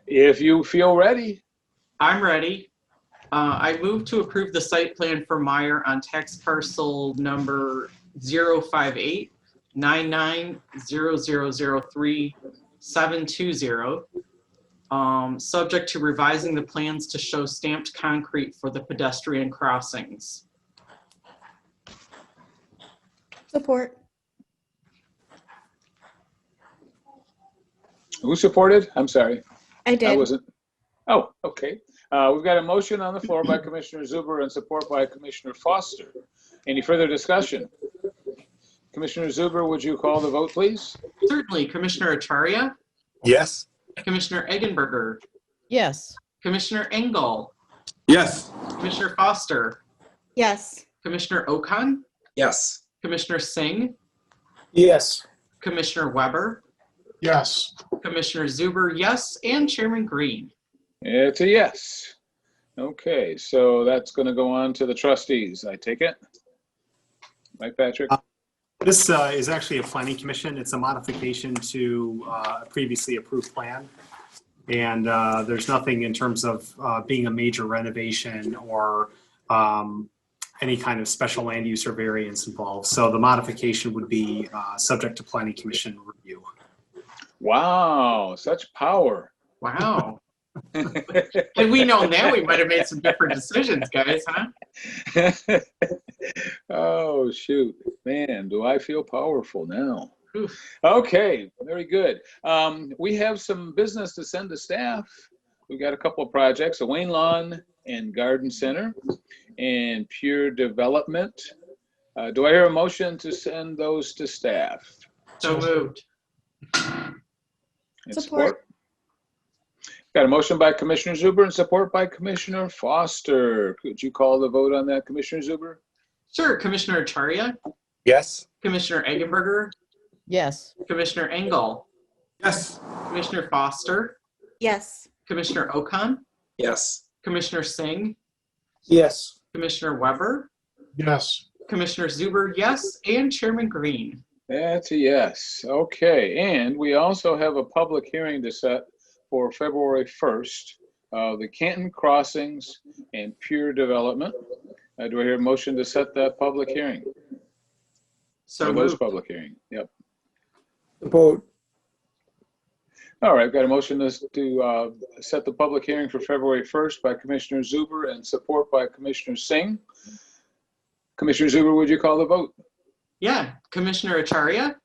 If you feel ready. I'm ready. I move to approve the site plan for Meijer on tax parcel number 058-99-0003-720, subject to revising the plans to show stamped concrete for the pedestrian crossings. Support. Who supported? I'm sorry. I did. I wasn't. Oh, okay. We've got a motion on the floor by Commissioner Zuber and support by Commissioner Foster. Any further discussion? Commissioner Zuber, would you call the vote, please? Certainly. Commissioner Acharya? Yes. Commissioner Eggenberger? Yes. Commissioner Engel? Yes. Commissioner Foster? Yes. Commissioner Okan? Yes. Commissioner Singh? Yes. Commissioner Weber? Yes. Commissioner Zuber, yes, and Chairman Green. It's a yes. Okay, so that's going to go on to the trustees, I take it? Right, Patrick? This is actually a planning commission. It's a modification to a previously approved plan. And there's nothing in terms of being a major renovation or any kind of special land use or variance involved. So the modification would be subject to Planning Commission review. Wow, such power. Wow. Had we known that, we might have made some different decisions, guys, huh? Oh, shoot. Man, do I feel powerful now. Oof. Okay, very good. We have some business to send to staff. We've got a couple of projects, a Wayne Lawn and Garden Center and Pure Development. Do I hear a motion to send those to staff? So moved. And Support. Got a motion by Commissioner Zuber and support by Commissioner Foster. Could you call the vote on that, Commissioner Zuber? Sure. Commissioner Acharya, Yes. Commissioner Eggenberger, Yes. Commissioner Engel, Yes. Commissioner Foster, Yes. Commissioner Okan, Yes. Commissioner Singh, Yes. Commissioner Weber, Yes. Commissioner Zuber, yes, and Chairman Green. That's a yes. Okay, and we also have a public hearing to set for February 1st, the Canton Crossings and Pure Development. Do I hear a motion to set that public hearing? So Or those moved. public hearing, yep. Support. All right, got a motion to set the public hearing for February 1st by Commissioner Zuber and support by Commissioner Singh. Commissioner Zuber, would you call the vote? Yeah. Commissioner Acharya,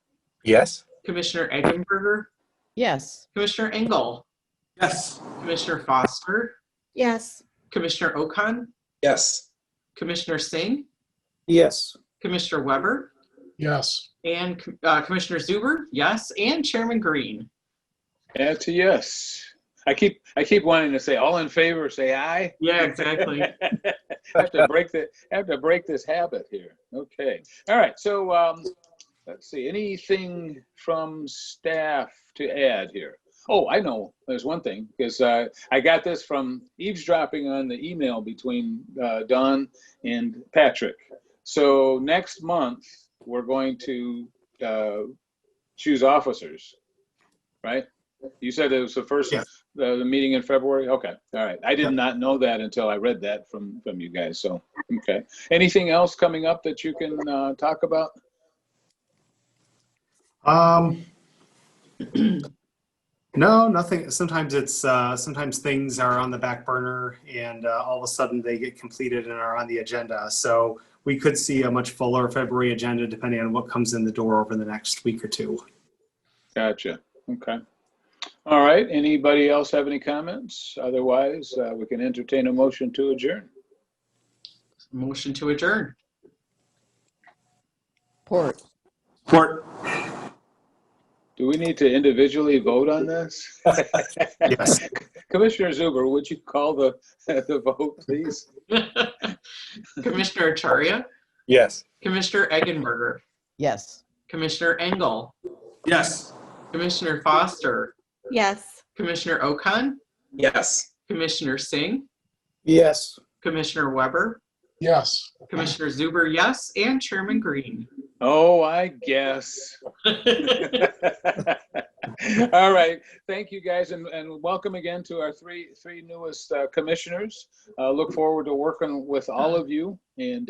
Yes. Commissioner Eggenberger, Yes. Commissioner Engel, Yes. Commissioner Foster, Yes. Commissioner Okan, Yes. Commissioner Singh, Yes. Commissioner Weber, Yes. and Commissioner Zuber, yes, and Chairman Green. That's a yes. I keep wanting to say all in favor, say aye. Yeah, exactly. I have to break this habit here. Okay. All right. So let's see. Anything from staff to add here? Oh, I know. There's one thing because I got this from eavesdropping on the email between Don and Patrick. So next month we're going to choose officers, right? You said it was the first. Yes. The meeting in February? Okay, all right. I did not know that until I read that from you guys, so, okay. Anything else coming up that you can talk about? No, nothing. Sometimes sometimes things are on the back burner and all of a sudden they get completed and are on the agenda. So we could see a much fuller February agenda depending on what comes in the door over the next week or two. Gotcha, okay. All right, anybody else have any comments? Otherwise, we can entertain a motion to adjourn. Motion to adjourn. Support. Support. Do we need to individually vote on this? Yes. Commissioner Zuber, would you call the vote, please? Commissioner Acharya, Yes. Commissioner Eggenberger, Yes. Commissioner Engel, Yes. Commissioner Foster, Yes. Commissioner Okan, Yes. Commissioner Singh, Yes. Commissioner Weber, Yes. Commissioner Zuber, yes, and Chairman Green. Oh, I guess. All right. Thank you, guys, and welcome again to our three newest commissioners. Look forward to working with all of you, and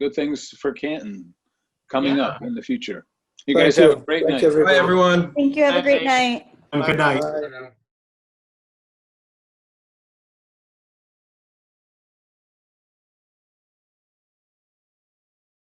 good things for Canton coming up in the future. You guys have a great night. Bye, everyone. Thank you. Have a great night. Good night. Bye. I know.